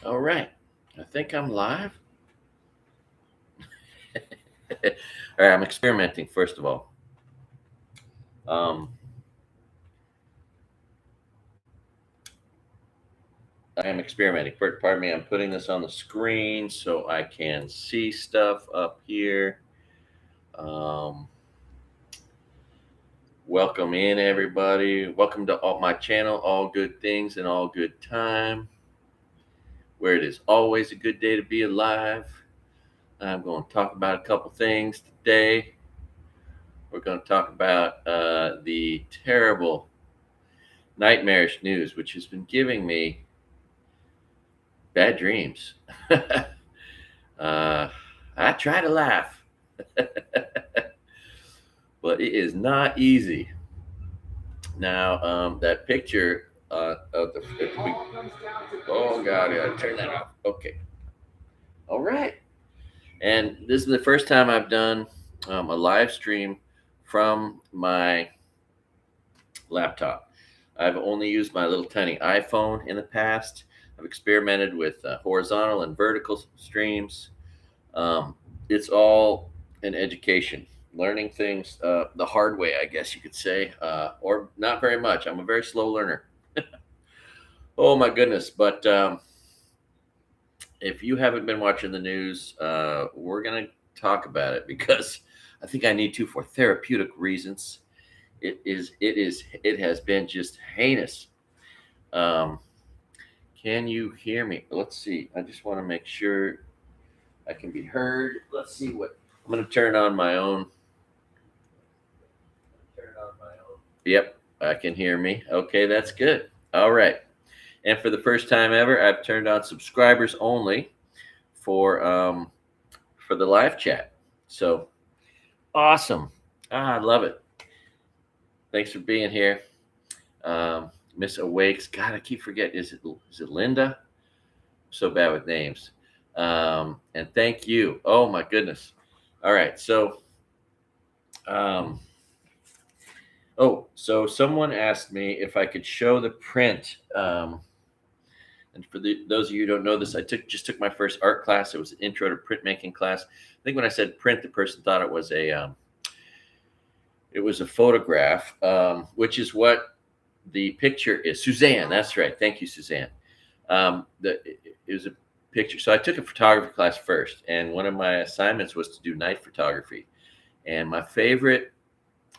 All right. I think I'm live. All right. I'm experimenting, first of all. Um, I am experimenting. Pardon me. I'm putting this on the screen so I can see stuff up here. Um, Welcome in, everybody. Welcome to my channel, All Good Things and All Good Time, where it is always a good day to be alive. I'm going to talk about a couple things today. We're going to talk about the terrible nightmarish news, which has been giving me bad dreams. uh, I try to laugh, but it is not easy. Now, that picture of the. Oh, God, I got to turn that off. Okay. All right. And this is the first time I've done a live stream from my laptop. I've only used my little tiny iPhone in the past. I've experimented with horizontal and vertical streams. Um, it's all an education, learning things the hard way, I guess you could say, or not very much. I'm a very slow learner. Oh my goodness! But if you haven't been watching the news, we're gonna talk about it because I think I need to for therapeutic reasons. It has been just heinous. Um, can you hear me? Let's see. I just want to make sure I can be heard. Let's see what I'm going to turn on my own. Yep, I can hear me. Okay, that's good. All right. And for the first time ever, I've turned on subscribers only for the live chat. So awesome. I love it. Thanks for being here. Miss Awakes. God, I keep forgetting. Is it Linda? I'm so bad with names. And thank you. Oh my goodness. All right. Um, so someone asked me if I could show the print. And for those of you who don't know this, I just took my first art class. It was an intro to printmaking class. I think when I said print, the person thought it was a photograph, which is what the picture is. Suzanne, that's right. Thank you, Suzanne. It was a picture. So I took a photography class first, and one of my assignments was to do night photography. And my favorite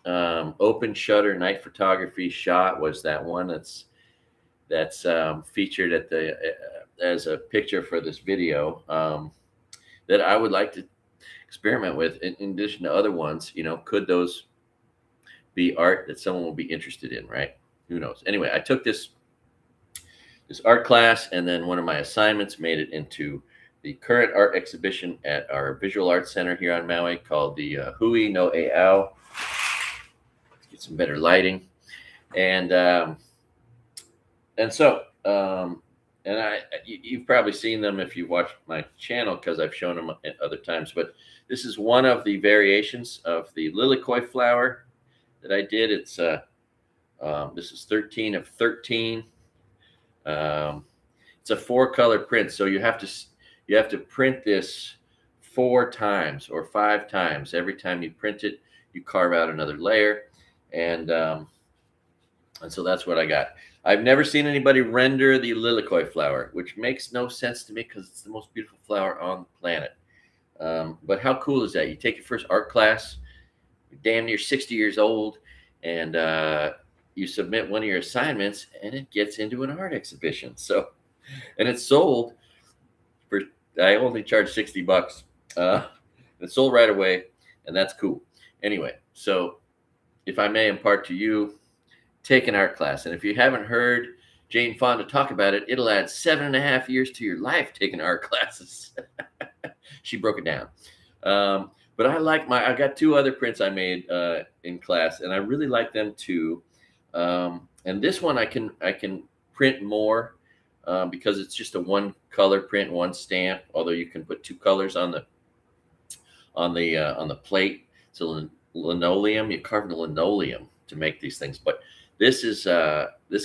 open shutter night photography shot was that one that's featured at the as a picture for this video that I would like to experiment with in addition to other ones. Could those be art that someone will be interested in, right? Who knows? Anyway, I took this art class, and then one of my assignments made it into the current art exhibition at our visual arts center here on Maui called the Hui no E Ao. Let's get some better lighting. And you've probably seen them if you've watched my channel because I've shown them at other times. But this is one of the variations of the lilikoi flower that I did. This is 13 of 13. It's a 4-color print, so you have to print this 4 times or 5 times. Every time you print it, you carve out another layer, and so that's what I got. I've never seen anybody render the lilikoi flower, which makes no sense to me because it's the most beautiful flower on the planet. But how cool is that? You take your first art class, you're damn near 60 years old, and you submit one of your assignments, and it gets into an art exhibition. And it's sold for, I only charge $60. It's sold right away, and that's cool. Anyway, so if I may impart to you, take an art class. And if you haven't heard Jane Fonda talk about it, it'll add 7.5 years to your life taking art classes. She broke it down. But I got 2 other prints I made in class, and I really like them too. And this one I can print more because it's just a 1-color print, 1 stamp. Although you can put 2 colors on the plate. So linoleum, you carve the linoleum to make these things. But this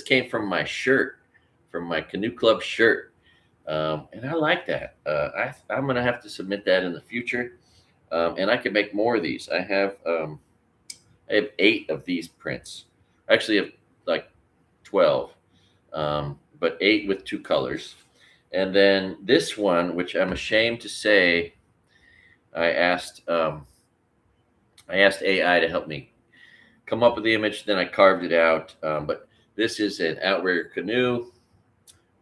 came from my shirt, from my canoe club shirt. And I like that. I'm going to have to submit that in the future. And I can make more of these. I have 8 of these prints. Actually, I have like 12, but 8 with 2 colors. And then this one, which I'm ashamed to say, I asked I asked AI to help me come up with the image. Then I carved it out. But this is an outrigger canoe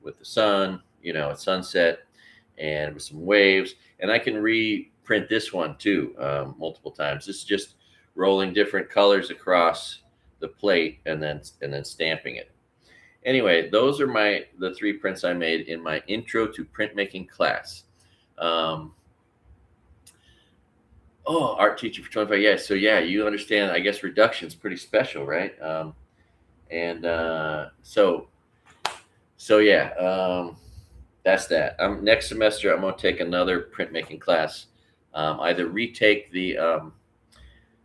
with the sun, at sunset, and with some waves. And I can reprint this one too, multiple times. This is just rolling different colors across the plate and then stamping it. Anyway, those are the 3 prints I made in my intro to printmaking class. Art teacher for 25 years. So yeah, you understand. I guess reduction is pretty special, right? And so yeah, that's that. Next semester I'm going to take another printmaking class. Either retake the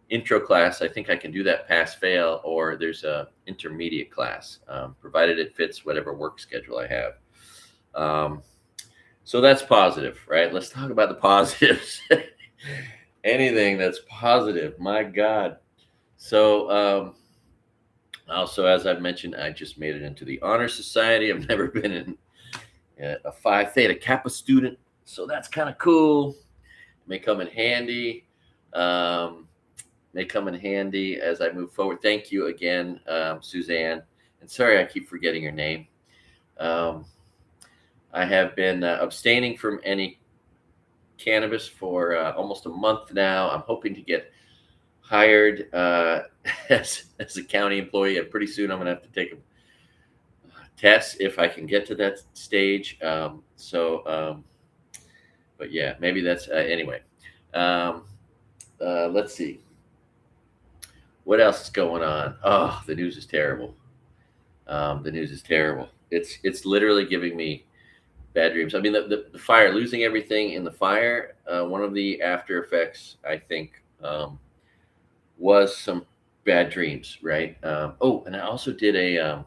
intro class. I think I can do that pass fail, or there's a intermediate class, provided it fits whatever work schedule I have. So that's positive, right? Let's talk about the positives. Anything that's positive, my God. So also, as I've mentioned, I just made it into the Honor Society. I've never been in a Phi Theta Kappa student, so that's kind of cool. May come in handy. May come in handy as I move forward. Thank you again, Suzanne. And sorry, I keep forgetting your name. I have been abstaining from any cannabis for almost a month now. I'm hoping to get hired as a county employee. And pretty soon I'm going to have to take a test if I can get to that stage. But yeah, maybe that's anyway. Let's see. What else is going on? Oh, the news is terrible. The news is terrible. It's literally giving me bad dreams. I mean, the fire, losing everything in the fire. One of the after effects, I think, was some bad dreams. Right. And I also did a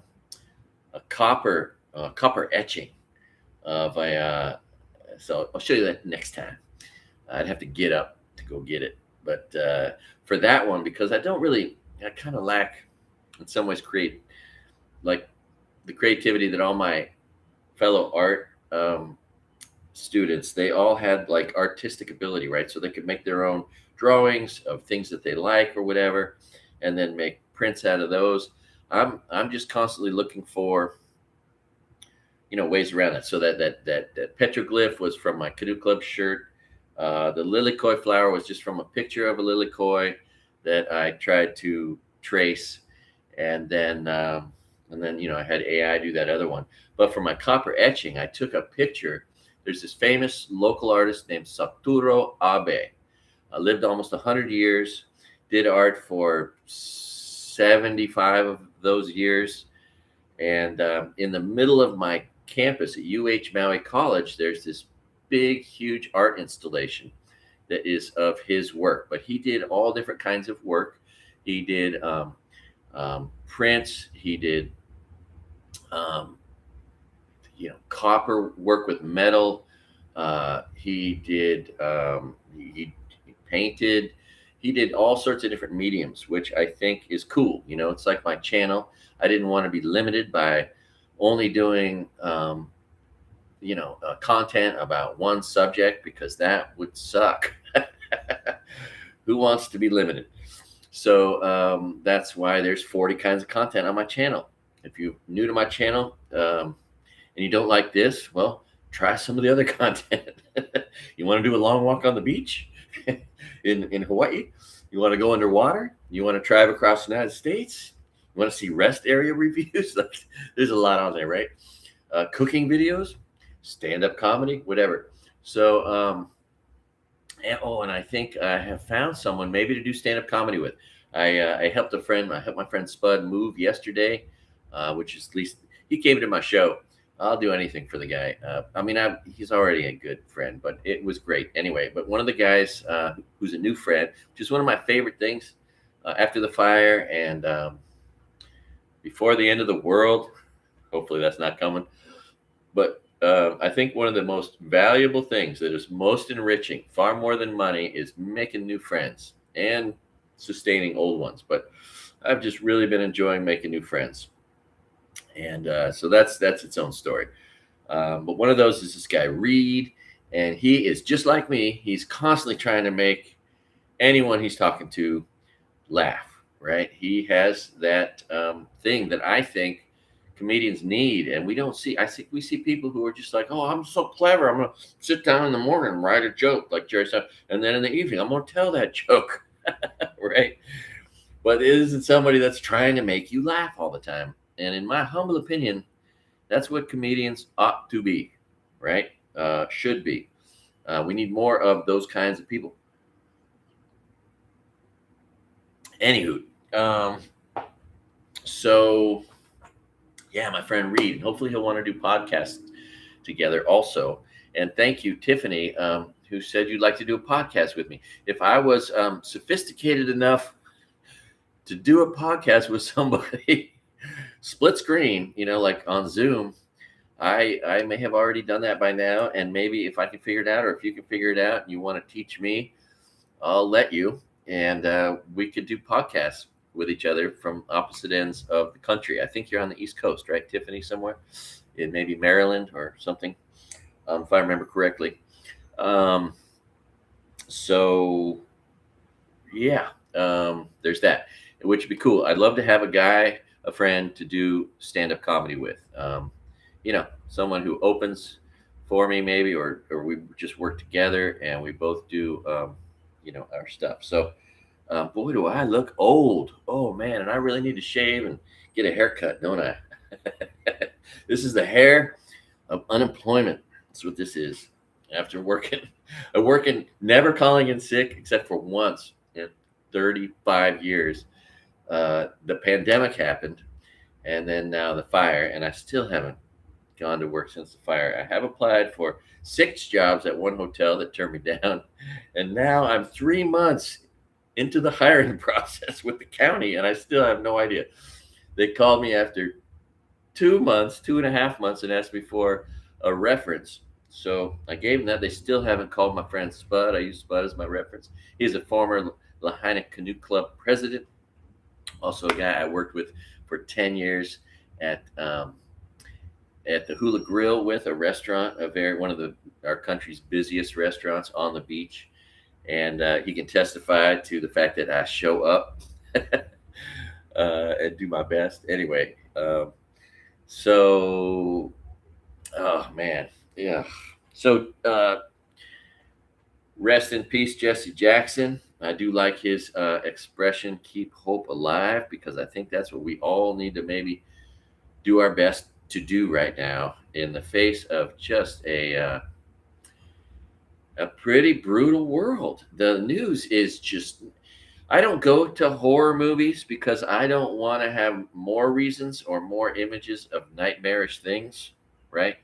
copper etching of a. So I'll show you that next time. I'd have to get up to go get it, but for that one, because I kind of lack in some ways like the creativity that all my fellow art students, they all had like artistic ability, right? So they could make their own drawings of things that they like or whatever, and then make prints out of those. I'm just constantly looking for ways around that. So that petroglyph was from my Canoe Club shirt. The lily koi flower was just from a picture of a lily koi that I tried to trace, and then I had AI do that other one. But for my copper etching, I took a picture. There's this famous local artist named Satoru Abe. Lived almost 100 years, did art for 75 of those years. And in the middle of my campus at Maui College, there's this big, huge art installation that is of his work. But he did all different kinds of work. He did prints. He did copper work with metal. He did he painted. He did all sorts of different mediums, which I think is cool. It's like my channel. I didn't want to be limited by only doing content about one subject, because that would suck. Who wants to be limited? So that's why there's 40 kinds of content on my channel. If you're new to my channel and you don't like this, well, try some of the other content. You want to do a long walk on the beach in Hawaii? You want to go underwater? You want to drive across the United States? You want to see rest area reviews? There's a lot on there, right? Cooking videos, stand-up comedy, whatever. So, and I think I have found someone maybe to do stand-up comedy with. I helped my friend Spud move yesterday, which is, at least he came to my show. I'll do anything for the guy. He's already a good friend, but it was great anyway. But one of the guys who's a new friend, which is one of my favorite things after the fire and before the end of the world. Hopefully that's not coming. But I think one of the most valuable things that is most enriching, far more than money, is making new friends and sustaining old ones. But I've just really been enjoying making new friends, and so that's its own story. But one of those is this guy Reed, and he is just like me. He's constantly trying to make anyone he's talking to laugh. Right? He has that thing that I think comedians need, and we don't see. I think we see people who are just like, "Oh, I'm so clever. I'm gonna sit down in the morning and write a joke like Jerry said, and then in the evening I'm gonna tell that joke." Right? But it isn't somebody that's trying to make you laugh all the time. And in my humble opinion, that's what comedians ought to be, right? Should be. We need more of those kinds of people. Anywho, so yeah, my friend Reed. Hopefully, he'll want to do podcasts together also. And thank you, Tiffany, who said you'd like to do a podcast with me. If I was sophisticated enough to do a podcast with somebody split screen, like on Zoom, I may have already done that by now. And maybe if I can figure it out, or if you can figure it out and you want to teach me, I'll let you. And we could do podcasts with each other from opposite ends of the country. I think you're on the East Coast, right, Tiffany, somewhere in maybe Maryland or something, if I remember correctly. So yeah, there's that, which would be cool. I'd love to have a friend to do stand-up comedy with. Someone who opens for me maybe, or we just work together and we both do, our stuff. So, boy, do I look old. Oh man, and I really need to shave and get a haircut, don't I? This is the hair of unemployment. That's what this is. After working, never calling in sick except for once in 35 years. The pandemic happened, and then now the fire, and I still haven't gone to work since the fire. I have applied for 6 jobs at one hotel that turned me down, and now I'm 3 months into the hiring process with the county, and I still have no idea. They called me after 2.5 months, and asked me for a reference. So I gave them that. They still haven't called my friend Spud. I use Spud as my reference. He's a former Lahaina Canoe Club president, also a guy I worked with for 10 years at the Hula Grill, with a restaurant, one of our country's busiest restaurants on the beach. And he can testify to the fact that I show up and do my best. Anyway, so, oh man, yeah. So, rest in peace, Jesse Jackson. I do like his expression, "keep hope alive," because I think that's what we all need to maybe do our best to do right now in the face of just a pretty brutal world. The news is just, I don't go to horror movies because I don't want to have more reasons or more images of nightmarish things, right?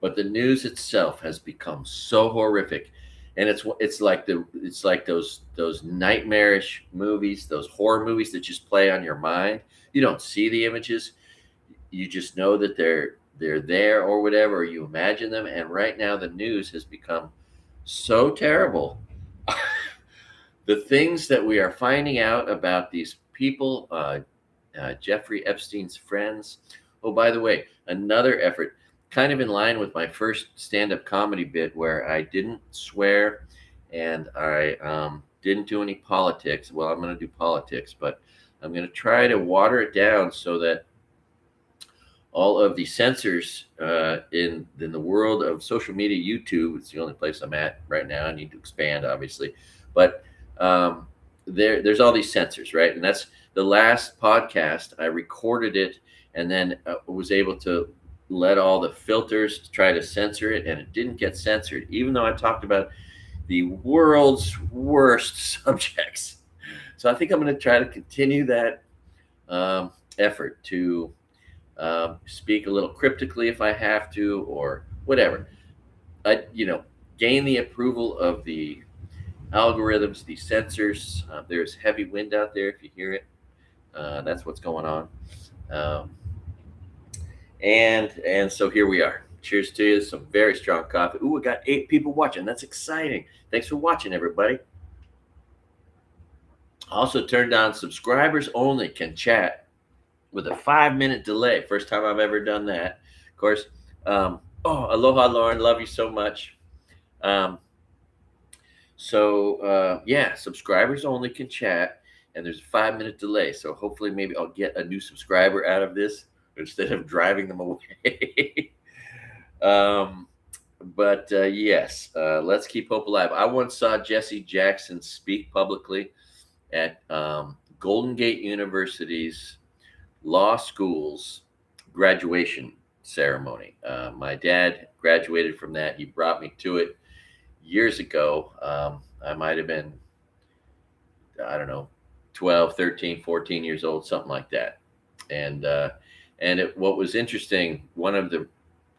But the news itself has become so horrific, and it's like those nightmarish movies, those horror movies that just play on your mind. You don't see the images, you just know that they're there or whatever, or you imagine them. And right now the news has become so terrible. The things that we are finding out about these people, Jeffrey Epstein's friends. Oh, by the way, another effort, kind of in line with my first stand-up comedy bit, where I didn't swear and I didn't do any politics. Well, I'm going to do politics, but I'm going to try to water it down so that all of the censors in the world of social media, YouTube, it's the only place I'm at right now. I need to expand, obviously, but there's all these censors, right? And that's the last podcast. I recorded it and then was able to let all the filters try to censor it, and it didn't get censored, even though I talked about the world's worst subjects. So I think I'm going to try to continue that effort to speak a little cryptically if I have to, or whatever. Gain the approval of the algorithms, the censors. There's heavy wind out there if you hear it. That's what's going on. And so here we are. Cheers to you. Some very strong coffee. Ooh, we got 8 people watching. That's exciting. Thanks for watching, everybody. Also, turned on subscribers only can chat with a 5-minute delay. First time I've ever done that. Of course. Aloha, Lauren. Love you so much. Um, yeah, subscribers only can chat, and there's a 5-minute delay. So hopefully, maybe I'll get a new subscriber out of this instead of driving them away. um, but yes, let's keep hope alive. I once saw Jesse Jackson speak publicly at Golden Gate University's law school's graduation ceremony. My dad graduated from that. He brought me to it years ago. I might have been, I don't know, 12, 13, 14 years old, something like that. And what was interesting, one of the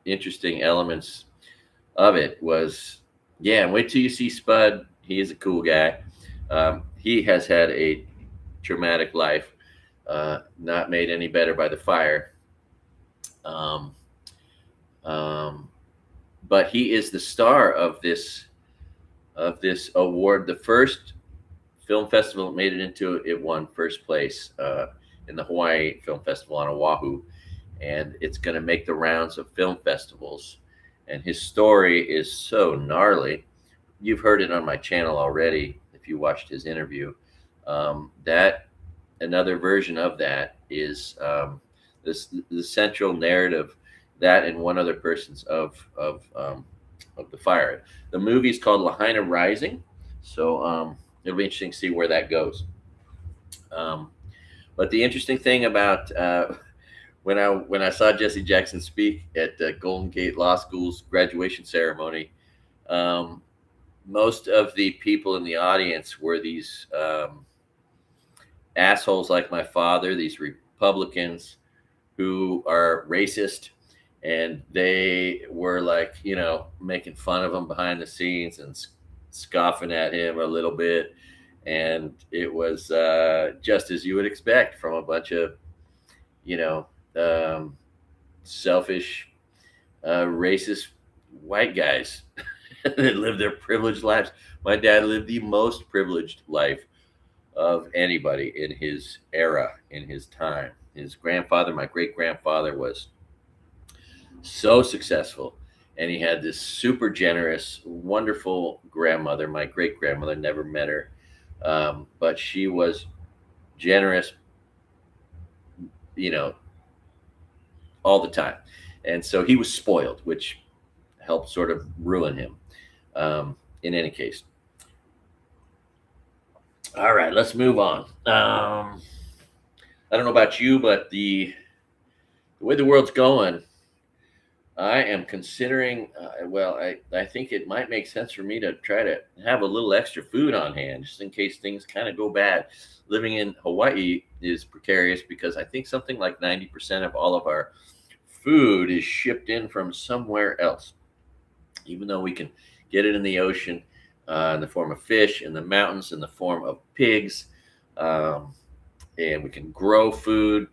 interesting elements of it was, yeah, and wait till you see Spud. He is a cool guy. He has had a traumatic life, not made any better by the fire. Um, um, but he is the star of this award. The first film festival that made it into it won first place in the Hawaii Film Festival on Oahu, and it's going to make the rounds of film festivals. And his story is so gnarly. You've heard it on my channel already if you watched his interview. That another version of that is the central narrative, that and one other person's of the fire. The movie is called Lahaina Rising, so it'll be interesting to see where that goes. But the interesting thing about when I saw Jesse Jackson speak at Golden Gate Law School's graduation ceremony, most of the people in the audience were these assholes like my father, these Republicans who are racist, and they were like, making fun of him behind the scenes and scoffing at him a little bit. And it was just as you would expect from a bunch of, selfish, racist white guys that live their privileged lives. My dad lived the most privileged life of anybody in his era, in his time. His grandfather, my great grandfather, was so successful, and he had this super generous, wonderful grandmother. My great grandmother, never met her, but she was generous, all the time. And so he was spoiled, which helped sort of ruin him. In any case, all right, let's move on. I don't know about you, but the way the world's going, I am considering, I think it might make sense for me to try to have a little extra food on hand just in case things kind of go bad. Living in Hawaii is precarious because I think something like 90% of all of our food is shipped in from somewhere else, even though we can get it in the ocean, in the form of fish, in the mountains, in the form of pigs. And we can grow food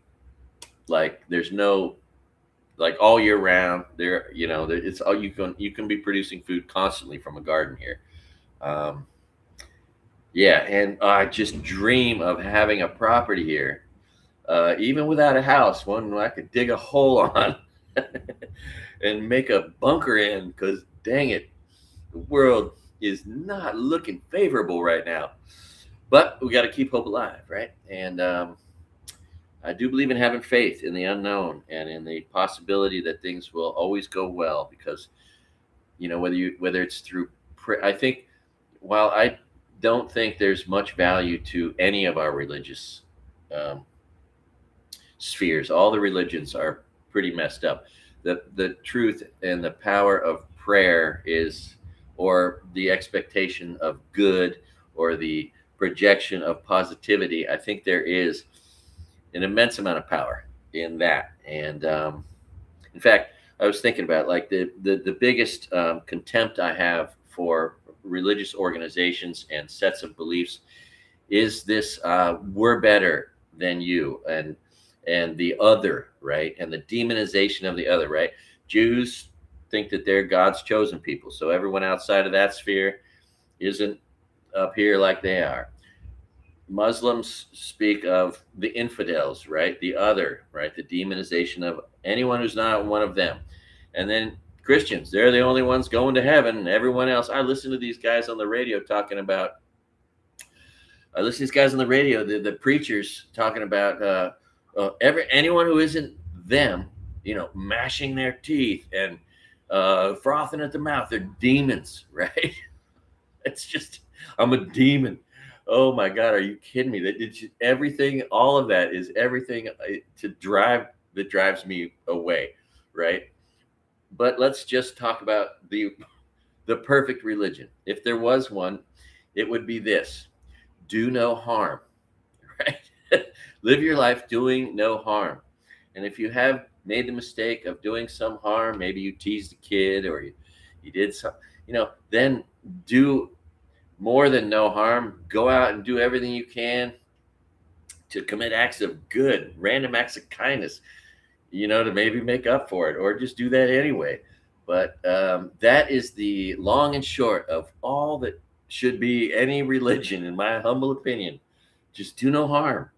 like there's no, like all year round there, it's all you can be producing food constantly from a garden here. Yeah, and I just dream of having a property here, even without a house, one I could dig a hole on and make a bunker in, because dang it, the world is not looking favorable right now. But we got to keep hope alive, right? And I do believe in having faith in the unknown and in the possibility that things will always go well, because whether it's through I think, while I don't think there's much value to any of our religious spheres, all the religions are pretty messed up. The truth and the power of prayer is, or the expectation of good, or the projection of positivity, I think there is an immense amount of power in that. And in fact, I was thinking about, like, the biggest contempt I have for religious organizations and sets of beliefs is this: we're better than you. and the other, right? And the demonization of the other, right? Jews think that they're God's chosen people. So everyone outside of that sphere isn't up here like they are. Muslims speak of the infidels, right? The other, right? The demonization of anyone who's not one of them. And then Christians, they're the only ones going to heaven. And everyone else, I listen to these guys on the radio talking about, I listen to these guys on the radio, the preachers talking about anyone who isn't them, mashing their teeth and frothing at the mouth. They're demons, right? It's just, I'm a demon. Oh my God, are you kidding me? That it's everything. All of that is everything that drives me away, right? But let's just talk about the perfect religion. If there was one, it would be this: do no harm, right? Live your life doing no harm. And if you have made the mistake of doing some harm, maybe you teased a kid or you did some, then do more than no harm. Go out and do everything you can to commit acts of good, random acts of kindness, to maybe make up for it, or just do that anyway. But that is the long and short of all that should be any religion, in my humble opinion. Just do no harm.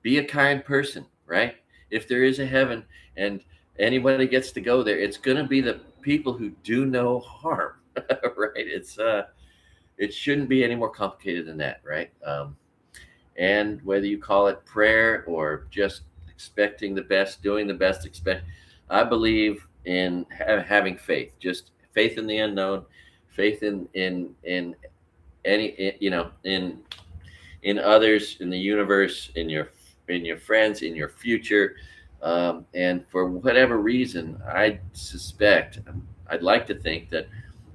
Be a kind person, right? If there is a heaven and anybody gets to go there, it's going to be the people who do no harm, right? It shouldn't be any more complicated than that, right? And whether you call it prayer or just expecting the best, doing the best, I believe in having faith, just faith in the unknown, faith in any, in others, in the universe, in your friends, in your future. And for whatever reason, I suspect, I'd like to think that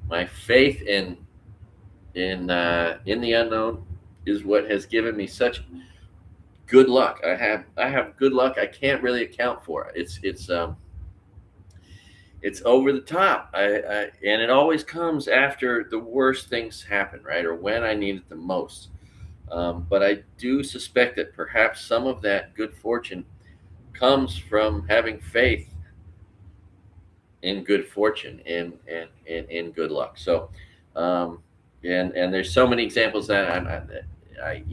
my faith in the unknown is what has given me such good luck. I have good luck I can't really account for. It's over the top. And it always comes after the worst things happen, right? Or when I need it the most. But I do suspect that perhaps some of that good fortune comes from having faith in good fortune and in good luck. So, and there's so many examples that I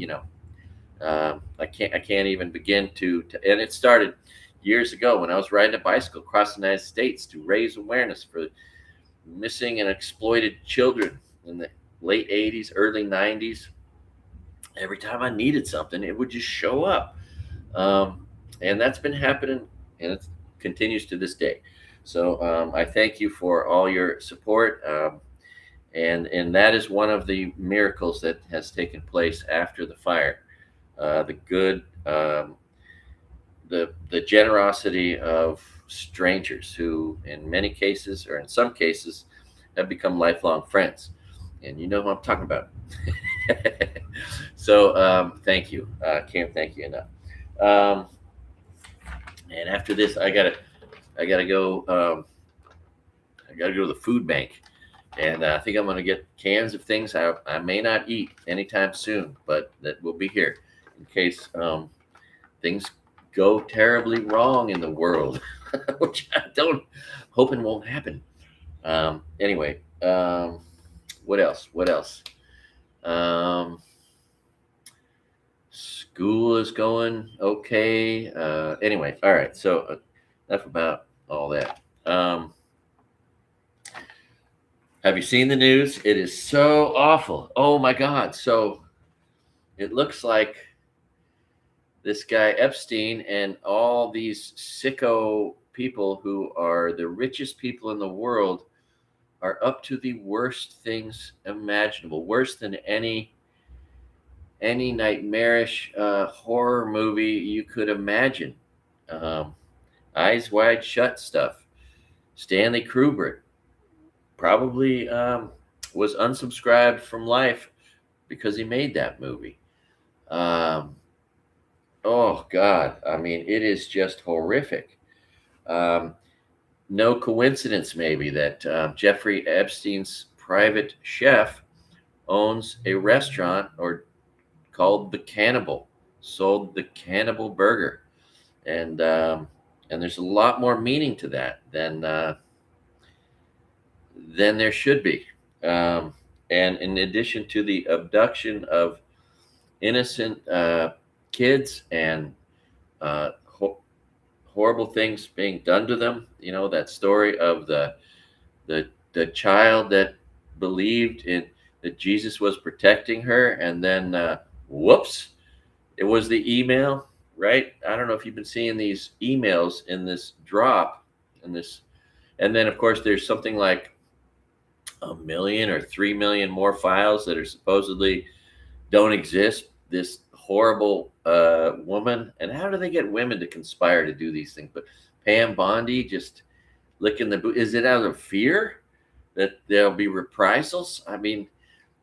can't even begin to. And it started years ago when I was riding a bicycle across the United States to raise awareness for missing and exploited children in the late 80s, early 90s. Every time I needed something, it would just show up. And that's been happening, and it continues to this day. So I thank you for all your support. And that is one of the miracles that has taken place after the fire. The good, the generosity of strangers who, in many cases, or in some cases, have become lifelong friends. And you know who I'm talking about. So thank you. Can't thank you enough. And after this, I gotta go. I gotta go to the food bank, and I think I'm gonna get cans of things I may not eat anytime soon, but that will be here in case things go terribly wrong in the world, which I don't hoping won't happen. Anyway, what else? School is going okay. Anyway, all right. So enough about all that. Have you seen the news? It is so awful. Oh my God. So it looks like this guy Epstein and all these sicko people who are the richest people in the world are up to the worst things imaginable, worse than any nightmarish horror movie you could imagine. Eyes Wide Shut stuff. Stanley Kubrick probably was unsubscribed from life because he made that movie. Oh God, I mean, it is just horrific. No coincidence, maybe, that Jeffrey Epstein's private chef owns a restaurant called The Cannibal, sold the Cannibal Burger. and there's a lot more meaning to that than there should be. Um, and in addition to the abduction of innocent kids and uh, ho- horrible things being done to them, that story of the child that believed in that Jesus was protecting her, and then whoops, it was the email, right? I don't know if you've been seeing these emails in this drop, in this, and then of course there's something like a million or 3 million more files that are supposedly don't exist. This horrible woman, and how do they get women to conspire to do these things? But Pam Bondi just licking the boot. Is it out of fear that there'll be reprisals? I mean,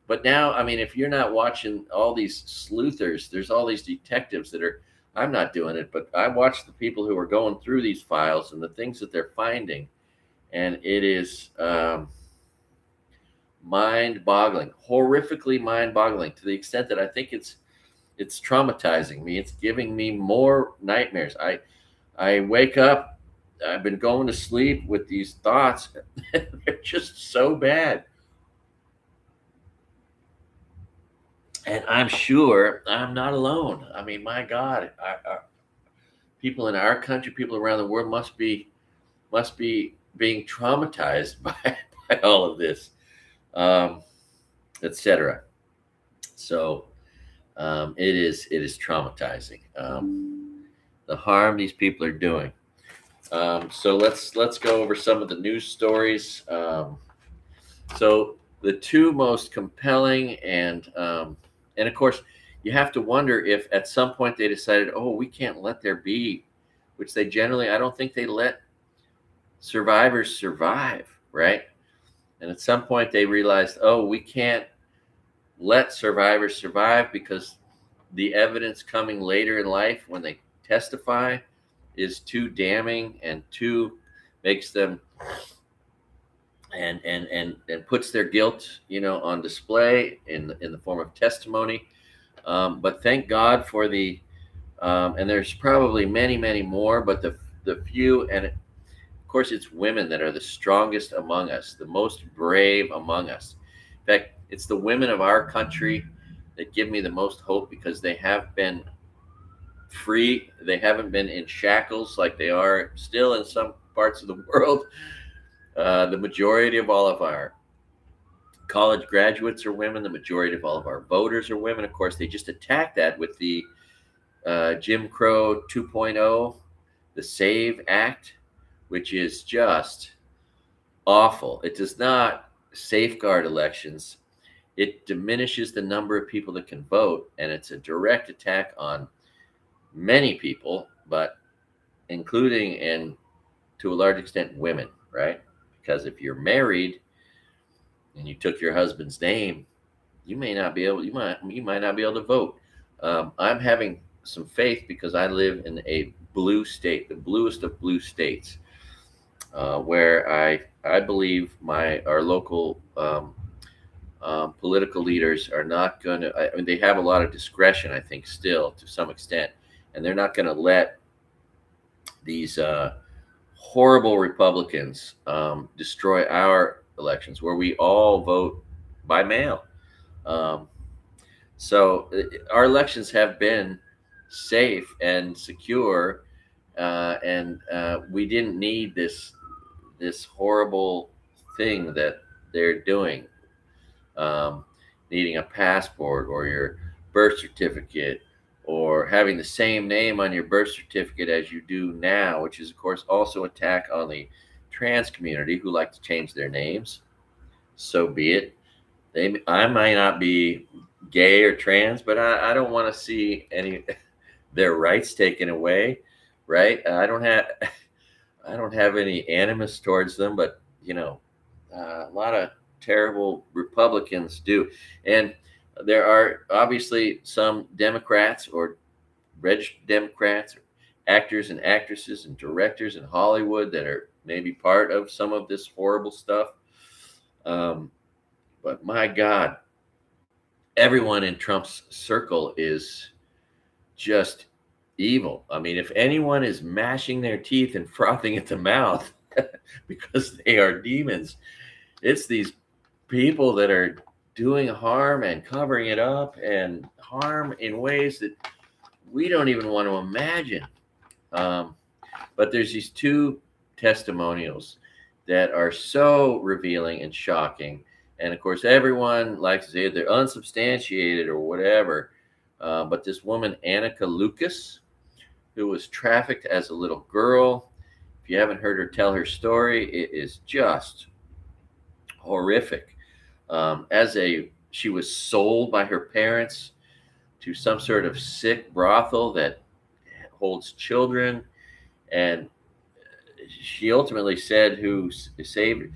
but now, I mean, if you're not watching all these sleuthers, there's all these detectives that are. I'm not doing it, but I watch the people who are going through these files and the things that they're finding, and it is mind-boggling, horrifically mind-boggling, to the extent that I think it's traumatizing me. It's giving me more nightmares. I wake up. I've been going to sleep with these thoughts. They're just so bad. And I'm sure I'm not alone. I mean, my God, people in our country, people around the world must be being traumatized by all of this, um, etc. So it is traumatizing, the harm these people are doing. So let's go over some of the news stories. So the two most compelling and of course you have to wonder if at some point they decided, oh, we can't let there be, which they generally, I don't think they let survivors survive, right? And at some point they realized, oh, we can't let survivors survive because the evidence coming later in life when they testify is too damning and too makes them and puts their guilt, on display in the form of testimony. But thank God for the and there's probably many more, but the few, and of course it's women that are the strongest among us, the most brave among us. In fact, it's the women of our country that give me the most hope, because they have been free. They haven't been in shackles like they are still in some parts of the world. The majority of all of our college graduates are women. The majority of all of our voters are women. Of course, they just attack that with the Jim Crow 2.0, the SAVE Act, which is just awful. It does not safeguard elections. It diminishes the number of people that can vote, and it's a direct attack on many people, but including and to a large extent women, right? Because if you're married and you took your husband's name, you might not be able to vote. I'm having some faith because I live in a blue state, the bluest of blue states, where I believe our local political leaders are not going to. I mean, they have a lot of discretion, I think, still to some extent, and they're not going to let these horrible Republicans destroy our elections, where we all vote by mail. Um, so our elections have been safe and secure, and we didn't need this horrible thing that they're doing, um, needing a passport or your birth certificate, or having the same name on your birth certificate as you do now, which is of course also attack on the trans community who like to change their names. So be it. I might not be gay or trans, but I don't want to see any their rights taken away, right? I don't have any animus towards them, but a lot of terrible Republicans do. And there are obviously some Democrats or registered Democrats, or actors and actresses and directors in Hollywood that are maybe part of some of this horrible stuff. Um, but my God, everyone in Trump's circle is just evil. I mean, if anyone is mashing their teeth and frothing at the mouth because they are demons, it's these people that are doing harm and covering it up and harm in ways that we don't even want to imagine. Um, but there's these two testimonials that are so revealing and shocking. And of course, everyone likes to say they're unsubstantiated or whatever. But this woman, Annika Lucas, who was trafficked as a little girl, if you haven't heard her tell her story, it is just horrific. She was sold by her parents to some sort of sick brothel that holds children, and she ultimately said who saved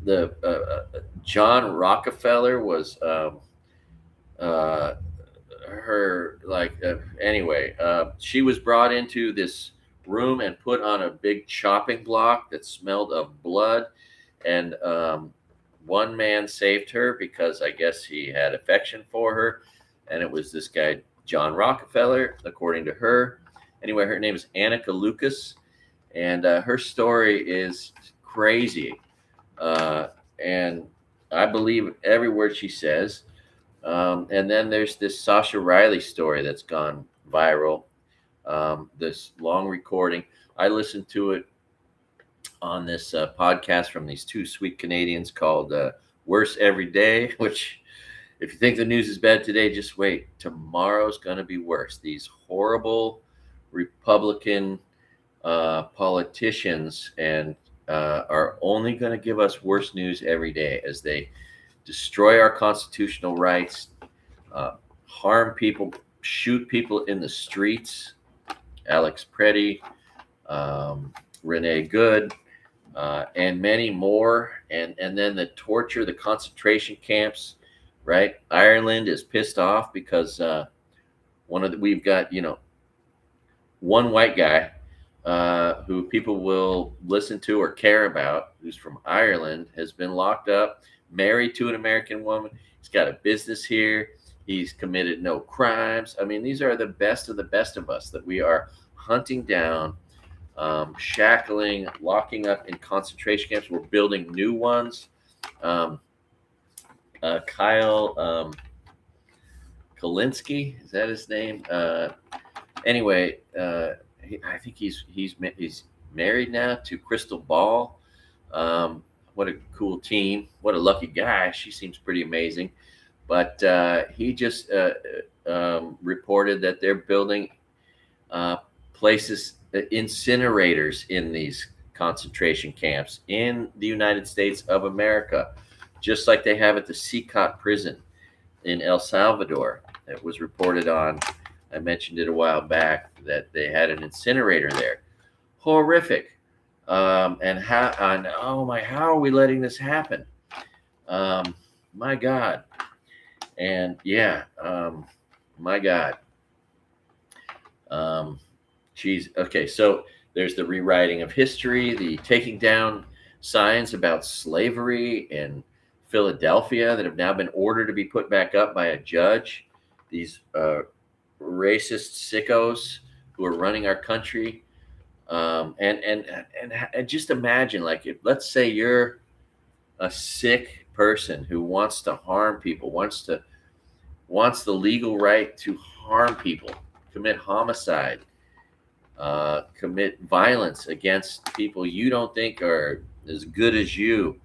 the John Rockefeller was uh, her anyway. She was brought into this room and put on a big chopping block that smelled of blood, and one man saved her because I guess he had affection for her, and it was this guy John Rockefeller, according to her. Anyway, her name is Annika Lucas, and her story is crazy, and I believe every word she says. And then there's this Sasha Riley story that's gone viral. This long recording, I listened to it on this podcast from these two sweet Canadians called Worse Every Day, which, if you think the news is bad today, just wait. Tomorrow's going to be worse. These horrible Republican politicians and are only going to give us worse news every day as they destroy our constitutional rights, harm people, shoot people in the streets. Alex Preddy, Renee Good, and many more. And then the torture, the concentration camps, right? Ireland is pissed off because we've got, one white guy who people will listen to or care about, who's from Ireland, has been locked up, married to an American woman. He's got a business here. He's committed no crimes. I mean, these are the best of us that we are hunting down, shackling, locking up in concentration camps. We're building new ones. Kyle Kalinske, is that his name? Anyway, I think he's married now to Crystal Ball. What a cool team! What a lucky guy. She seems pretty amazing. But he just reported that they're building places, incinerators in these concentration camps in the United States of America, just like they have at the Sikot prison in El Salvador. It was reported on, I mentioned it a while back, that they had an incinerator there. Horrific. And how are we letting this happen? My God. And yeah, my God. Geez. Okay, so there's the rewriting of history, the taking down signs about slavery in Philadelphia that have now been ordered to be put back up by a judge. These racist sickos who are running our country. And just imagine, like, if, let's say you're a sick person who wants to harm people, wants the legal right to harm people, commit homicide, commit violence against people you don't think are as good as you.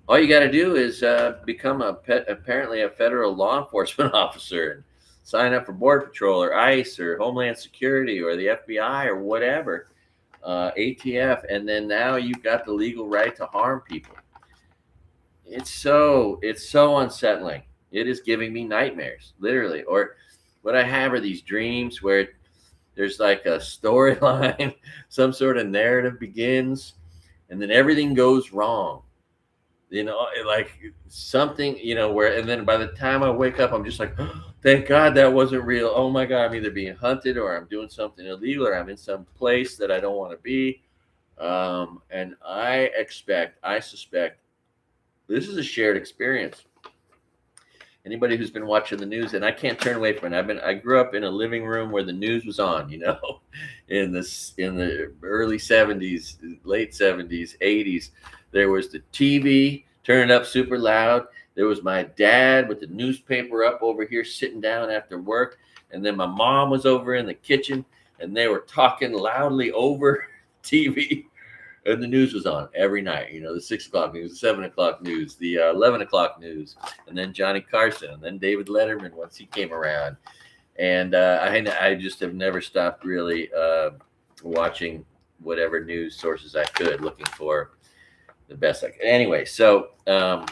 All you got to do is become apparently a federal law enforcement officer and sign up for Border Patrol or ICE or Homeland Security or the FBI or whatever, ATF, and then now you've got the legal right to harm people. It's so unsettling. It is giving me nightmares, literally. Or what I have are these dreams where there's like a storyline, some sort of narrative begins, and then everything goes wrong. Like something, where, and then by the time I wake up, I'm just like, oh, thank God that wasn't real. Oh my God, I'm either being hunted or I'm doing something illegal or I'm in some place that I don't want to be. And I suspect this is a shared experience. Anybody who's been watching the news, and I can't turn away from it. I grew up in a living room where the news was on, in the early 70s, late 70s, 80s. There was the TV turning up super loud. There was my dad with the newspaper up over here sitting down after work. And then my mom was over in the kitchen and they were talking loudly over TV. And the news was on every night, the 6 o'clock news, the 7 o'clock news, the 11 o'clock news, and then Johnny Carson, and then David Letterman once he came around. And I just have never stopped really watching whatever news sources I could, looking for the best I could. Anyway, so all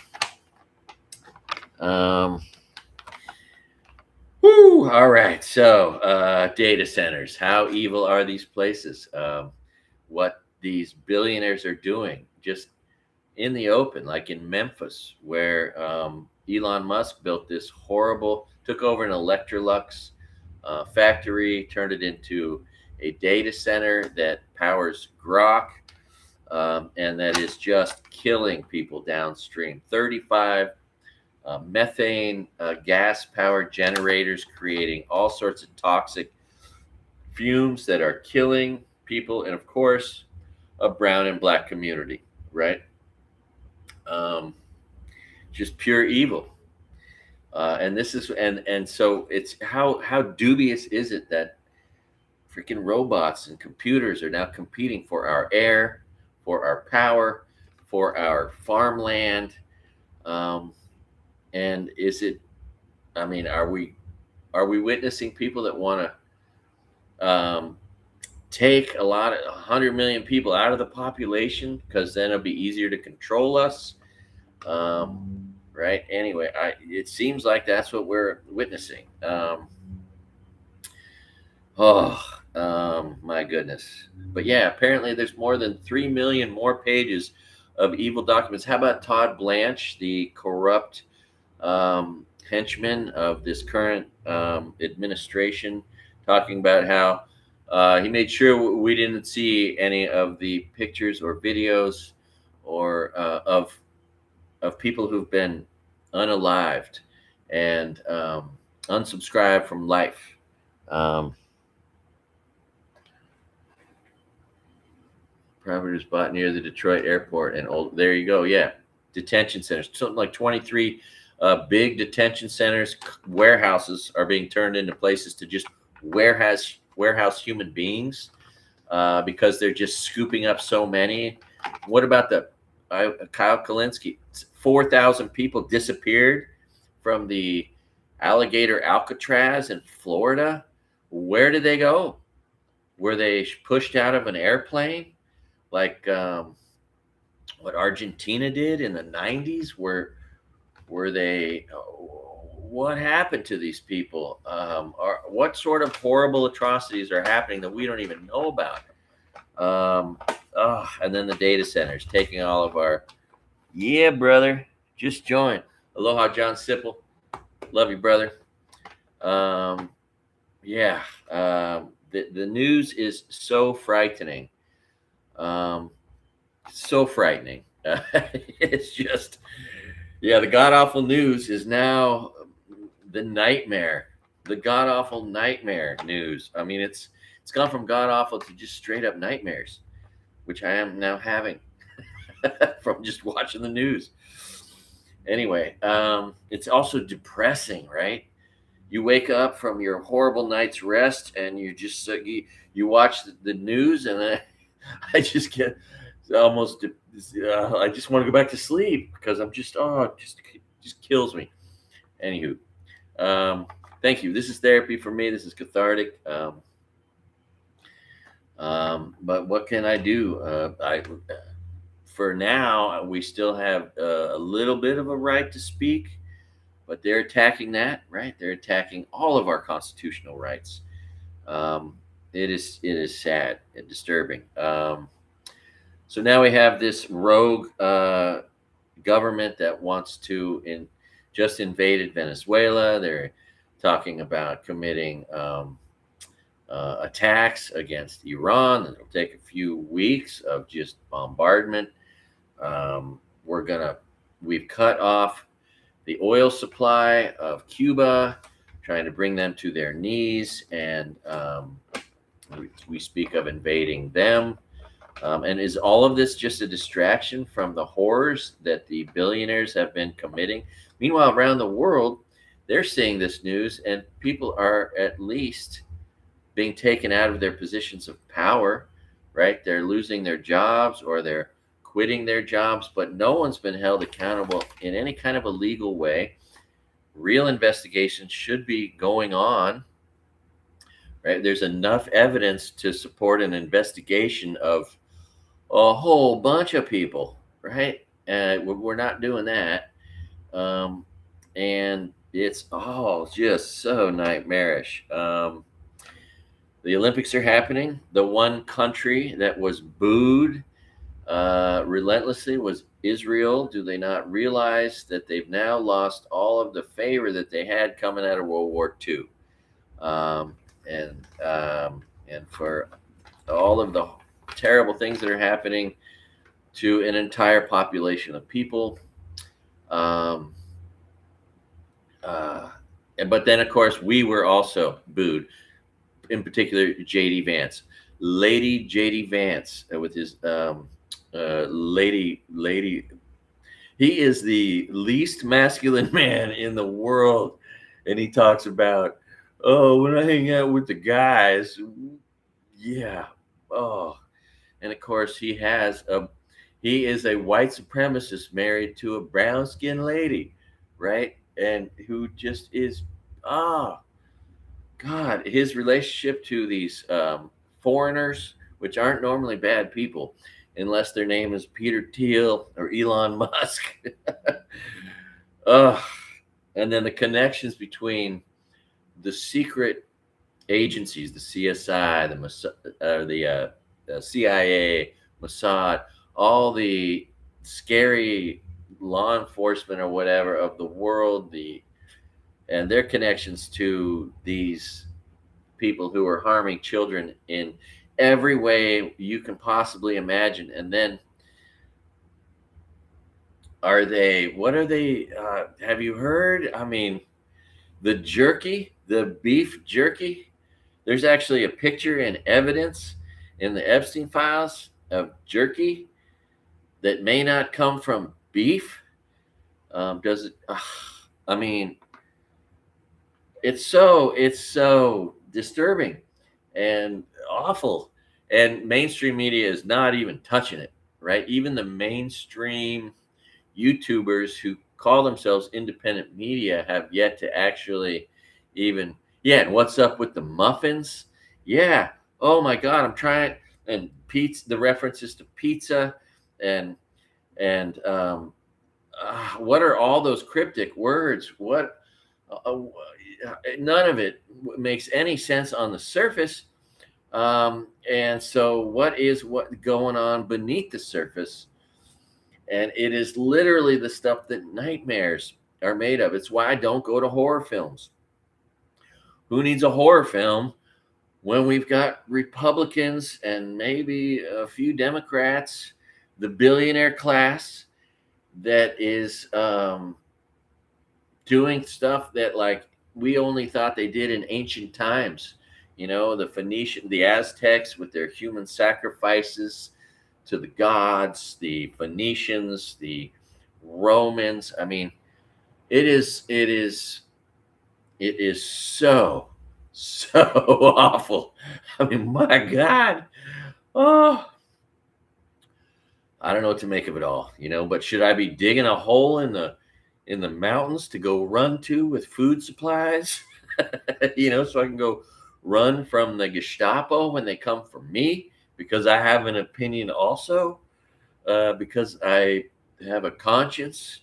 right. So data centers, how evil are these places? What these billionaires are doing just in the open, like in Memphis, where Elon Musk built this took over an Electrolux factory, turned it into a data center that powers Grok, and that is just killing people downstream. 35 methane gas-powered generators creating all sorts of toxic fumes that are killing people, and of course, a brown and black community, right? Just pure evil. And this is and so it's how dubious is it that freaking robots and computers are now competing for our air, for our power, for our farmland, and is it? I mean, are we witnessing people that want to take 100 million people out of the population because then it'll be easier to control us, right? Anyway, it seems like that's what we're witnessing. My goodness. But yeah, apparently there's more than 3 million more pages of evil documents. How about Todd Blanche, the corrupt henchman of this current administration, talking about how he made sure we didn't see any of the pictures or videos or of people who've been unalived and unsubscribed from life. Property was bought near the Detroit airport and there you go. Yeah. Detention centers, something like 23 big detention centers, warehouses are being turned into places to just warehouse human beings because they're just scooping up so many. What about Kyle Kalinske? 4,000 people disappeared from the alligator Alcatraz in Florida. Where did they go? Were they pushed out of an airplane like what Argentina did in the 90s? Were they? What happened to these people? What sort of horrible atrocities are happening that we don't even know about? And then the data centers taking all of our. Yeah, brother, just join. Aloha, John Sipple. Love you, brother. The news is so frightening. So frightening. It's just. Yeah, the god-awful news is now the nightmare, the god-awful nightmare news. I mean, it's gone from god-awful to just straight-up nightmares, which I am now having from just watching the news. Anyway, it's also depressing, right? You wake up from your horrible night's rest and you just you watch the news, and I just get almost I just want to go back to sleep because I'm just just kills me. Anywho, thank you. This is therapy for me. This is cathartic. But what can I do? For now, we still have a little bit of a right to speak, but they're attacking that, right? They're attacking all of our constitutional rights. It is sad and disturbing. So now we have this rogue government that wants to just invaded Venezuela. They're talking about committing attacks against Iran. It'll take a few weeks of just bombardment. We've cut off the oil supply of Cuba, trying to bring them to their knees, and we speak of invading them. And is all of this just a distraction from the horrors that the billionaires have been committing? Meanwhile, around the world, they're seeing this news, and people are at least being taken out of their positions of power, right? They're losing their jobs or they're quitting their jobs, but no one's been held accountable in any kind of a legal way. Real investigations should be going on, right? There's enough evidence to support an investigation of a whole bunch of people, right? We're not doing that. Um, and it's all just so nightmarish. The Olympics are happening. The one country that was booed relentlessly was Israel. Do they not realize that they've now lost all of the favor that they had coming out of World War II? Um, and for all of the terrible things that are happening to an entire population of people. Um, uh, but then, of course, we were also booed, in particular, J.D. Vance. Lady J.D. Vance with his lady. He is the least masculine man in the world. And he talks about, oh, when I hang out with the guys, yeah. Oh, and of course he is a white supremacist married to a brown skinned lady, right? And who just is ah God, his relationship to these foreigners, which aren't normally bad people, unless their name is Peter Thiel or Elon Musk. uh, and then the connections between the secret agencies, the CSI, the CIA, Mossad, all the scary law enforcement or whatever of the world, and their connections to these people who are harming children in every way you can possibly imagine. And then what are they? Have you heard? I mean, the jerky, the beef jerky. There's actually a picture and evidence in the Epstein files of jerky that may not come from beef. Does it? I mean, it's so disturbing and awful, and mainstream media is not even touching it, right? Even the mainstream YouTubers who call themselves independent media have yet to actually even, yeah. And what's up with the muffins? Yeah. Oh my God, I'm trying. And pizza, the references to pizza, and what are all those cryptic words? What? None of it makes any sense on the surface. And so, what going on beneath the surface? And it is literally the stuff that nightmares are made of. It's why I don't go to horror films. Who needs a horror film when we've got Republicans and maybe a few Democrats, the billionaire class that is doing stuff that, like, we only thought they did in ancient times. The Aztecs with their human sacrifices to the gods, the Phoenicians, the Romans. I mean, it is so awful. I mean, my God. Oh, I don't know what to make of it all, but should I be digging a hole in the mountains to go run to with food supplies? So I can go run from the Gestapo when they come for me, because I have an opinion also, because I have a conscience,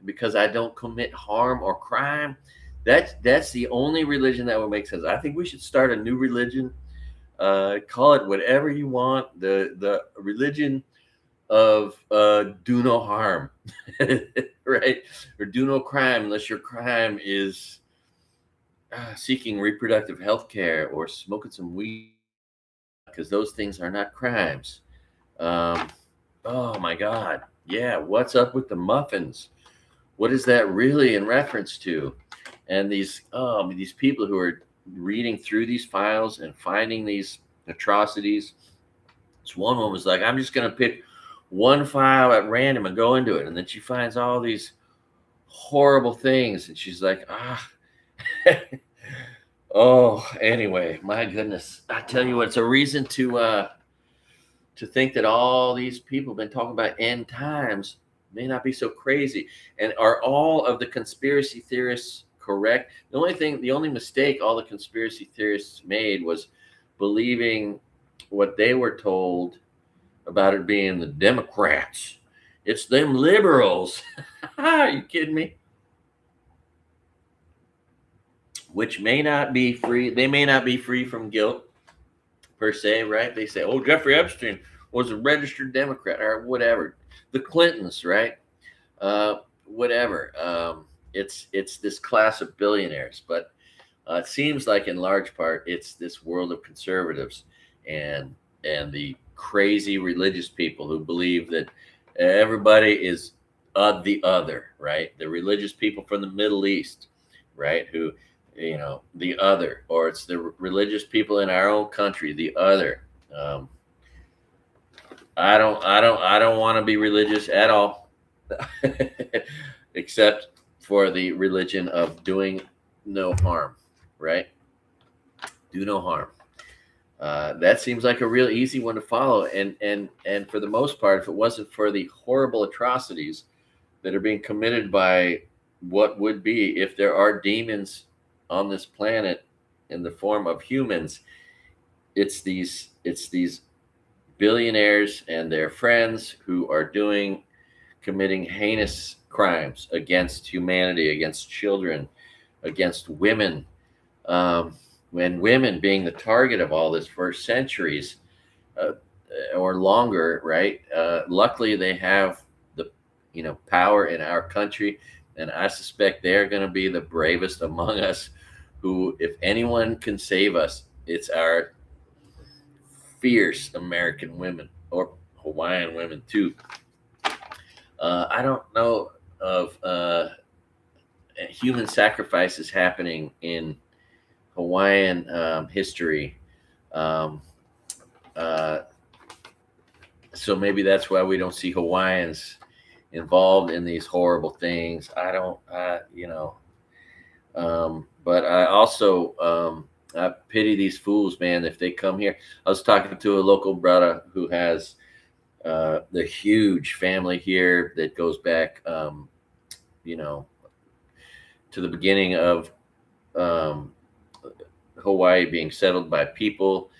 because I don't commit harm or crime. That's the only religion that would make sense. I think we should start a new religion. Call it whatever you want. The religion of do no harm, right? Or do no crime, unless your crime is seeking reproductive health care or smoking some weed, because those things are not crimes. Um, oh my God. Yeah. What's up with the muffins? what is that really in reference to? And these people who are reading through these files and finding these atrocities. This one woman was like, I'm just going to pick one file at random and go into it. And then she finds all these horrible things. And she's like, oh, anyway, my goodness. I tell you what, it's a reason to think that all these people have been talking about end times may not be so crazy. And are all of the conspiracy theorists correct? The only mistake all the conspiracy theorists made was believing what they were told about it being the Democrats. It's them liberals. Are you kidding me? Which may not be free. They may not be free from guilt per se, right? They say, oh, Jeffrey Epstein was a registered Democrat or whatever. The Clintons, right? Whatever. It's this class of billionaires, but it seems like in large part it's this world of conservatives and the crazy religious people who believe that everybody is the other, right? The religious people from the Middle East, right? Who, the other, or it's the religious people in our own country, the other. I don't want to be religious at all, except for the religion of doing no harm, right? Do no harm. That seems like a real easy one to follow, and for the most part, if it wasn't for the horrible atrocities that are being committed by what would be, if there are demons on this planet in the form of humans, it's these billionaires and their friends who are committing heinous crimes against humanity, against children, against women. When women being the target of all this for centuries or longer, right? Luckily, they have the power in our country, and I suspect they're going to be the bravest among us. Who, if anyone can save us, it's our fierce American women, or Hawaiian women too. I don't know of human sacrifices happening in Hawaiian history. Um, uh, so maybe that's why we don't see Hawaiians involved in these horrible things. I don't, but I also I pity these fools, man. If they come here, I was talking to a local brother who has the huge family here that goes back, to the beginning of Hawaii being settled by people,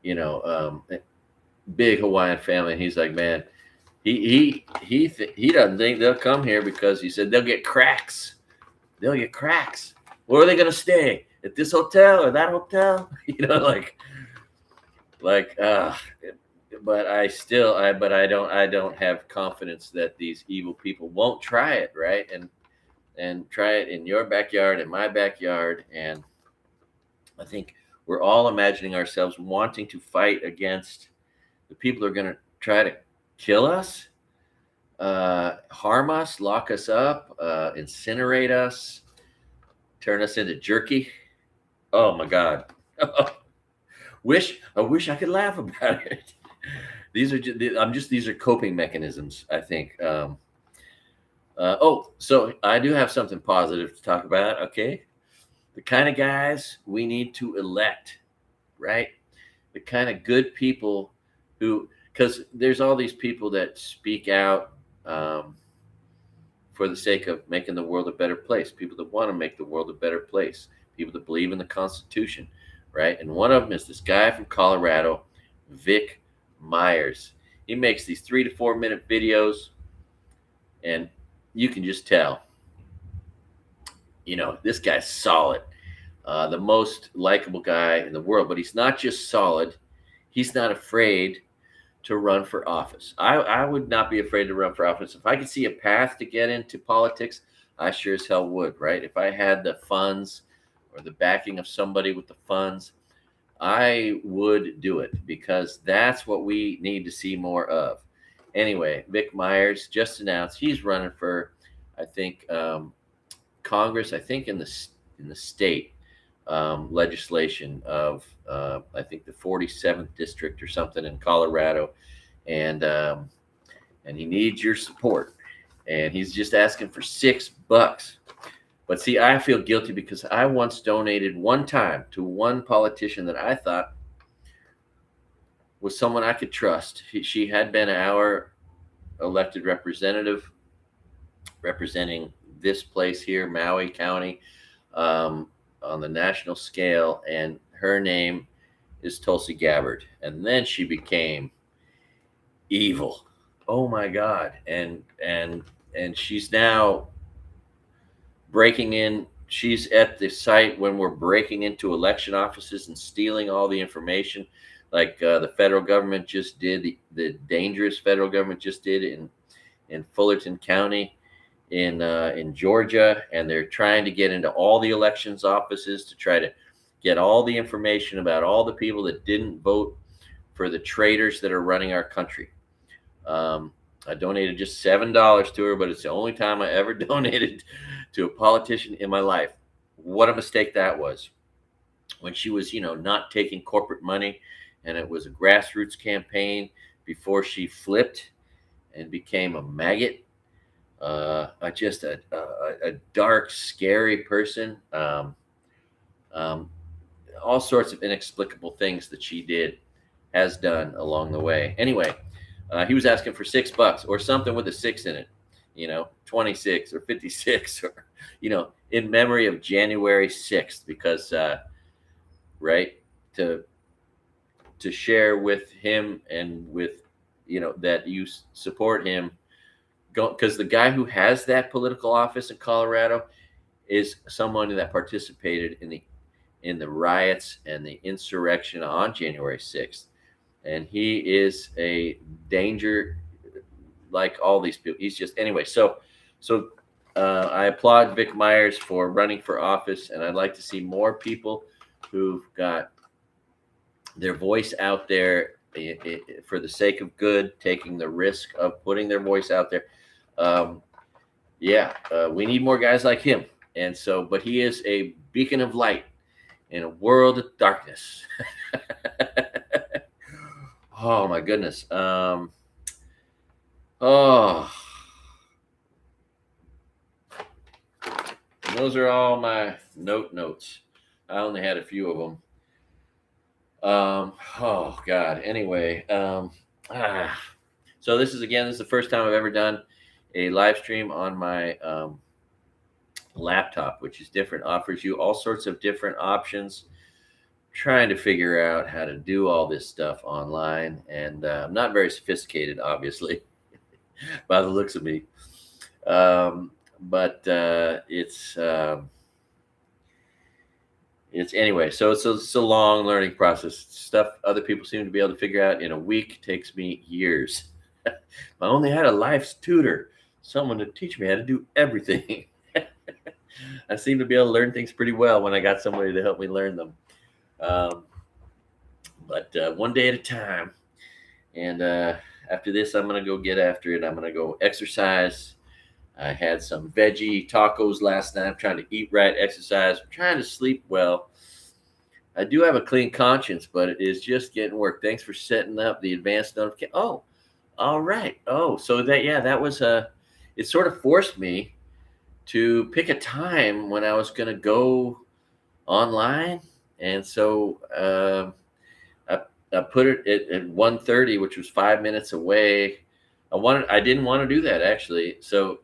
big Hawaiian family. And he's like, man, he doesn't think they'll come here because he said they'll get cracks. They'll get cracks. Where are they going to stay? At this hotel or that hotel? But I don't have confidence that these evil people won't try it, right? And try it in your backyard, in my backyard. And I think we're all imagining ourselves wanting to fight against the people who are going to try to kill us, harm us, lock us up, incinerate us, turn us into jerky. Oh my God. I wish I could laugh about it. These are coping mechanisms, I think. So I do have something positive to talk about. Okay. The kind of guys we need to elect, right? The kind of good people because there's all these people that speak out for the sake of making the world a better place, people that want to make the world a better place, people that believe in the Constitution, right? And one of them is this guy from Colorado, Vic Myers. He makes these 3 to 4 minute videos, and you can just tell, this guy's solid, the most likable guy in the world. But he's not just solid; he's not afraid to run for office. I would not be afraid to run for office if I could see a path to get into politics. I sure as hell would, right? If I had the funds or the backing of somebody with the funds, I would do it, because that's what we need to see more of. Anyway, Vic Myers just announced he's running for, I think Congress, I think in the state legislation of I think the 47th district or something in Colorado, and he needs your support, and he's just asking for $6. But see, I feel guilty because I once donated one time to one politician that I thought was someone I could trust. She had been our elected representative representing this place here, Maui County, on the national scale, and her name is Tulsi Gabbard. And then she became evil. Oh my God! And she's now breaking in. She's at the site when we're breaking into election offices and stealing all the information, like the federal government just did. The dangerous federal government just did in Fullerton County in Georgia, and they're trying to get into all the elections offices to try to get all the information about all the people that didn't vote for the traitors that are running our country. I donated just $7 to her, but it's the only time I ever donated to a politician in my life. What a mistake that was. When she was, not taking corporate money, and it was a grassroots campaign before she flipped and became a maggot. Just a dark, scary person. All sorts of inexplicable things that she has done along the way. Anyway, he was asking for $6 or something with a six in it, 26 or 56, or, in memory of January 6th, because, right, to share with him and with, that you support him, because the guy who has that political office in Colorado is someone that participated in the riots and the insurrection on January 6th. And he is a danger, like all these people. He's just, anyway. So I applaud Vic Myers for running for office, and I'd like to see more people who've got their voice out there for the sake of good, taking the risk of putting their voice out there. We need more guys like him. And so, but he is a beacon of light in a world of darkness. Oh my goodness. Those are all my notes. I only had a few of them. Oh God. Anyway, so this is the first time I've ever done a live stream on my laptop, which is different, offers you all sorts of different options. Trying to figure out how to do all this stuff online, and I'm not very sophisticated, obviously, by the looks of me. But it's anyway. So it's a long learning process. Stuff other people seem to be able to figure out in a week takes me years. I only had a life tutor, someone to teach me how to do everything. I seem to be able to learn things pretty well when I got somebody to help me learn them. But one day at a time. And after this, I'm going to go get after it. I'm going to go exercise. I had some veggie tacos last night. I'm trying to eat right, exercise. I'm trying to sleep well. I do have a clean conscience, but it is just getting work. Thanks for setting up the advanced notification. Oh, all right. Oh, so that was it sort of forced me to pick a time when I was going to go online. And so I put it at 1:30, which was 5 minutes away. I didn't want to do that, actually. So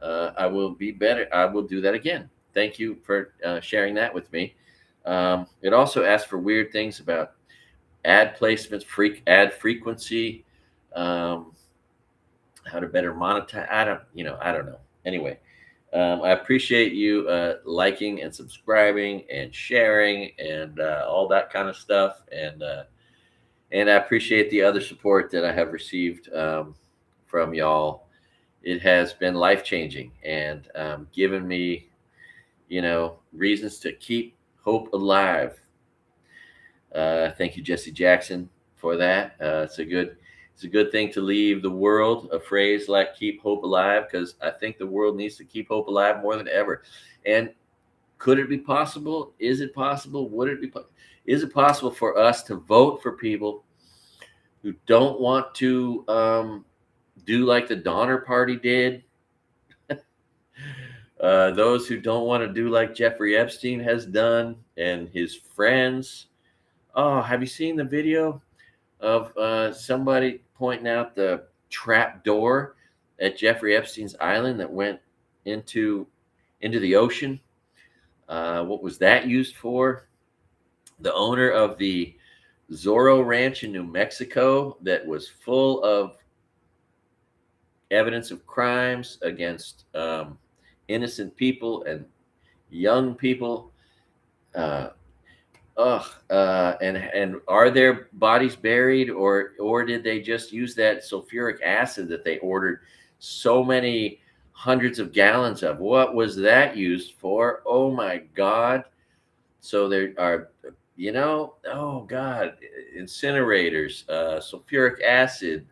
I will be better. I will do that again. Thank you for sharing that with me. It also asked for weird things about ad placements, ad frequency, how to better monetize. I don't know. Anyway, I appreciate you liking and subscribing and sharing and all that kind of stuff. And I appreciate the other support that I have received from y'all. It has been life-changing and given me, reasons to keep hope alive. Thank you, Jesse Jackson, for that. It's a It's a good thing to leave the world a phrase like "keep hope alive," because I think the world needs to keep hope alive more than ever. And could it be possible? Is it possible? Would it be? Is it possible for us to vote for people who don't want to do like the Donner Party did? Those who don't want to do like Jeffrey Epstein has done and his friends. Oh, have you seen the video of somebody pointing out the trap door at Jeffrey Epstein's island that went into the ocean? What was that used for? The owner of the Zorro Ranch in New Mexico that was full of evidence of crimes against innocent people and young people. Uh, and are their bodies buried, or did they just use that sulfuric acid that they ordered so many hundreds of gallons of? What was that used for? Oh my God! So there are, oh God, incinerators, sulfuric acid,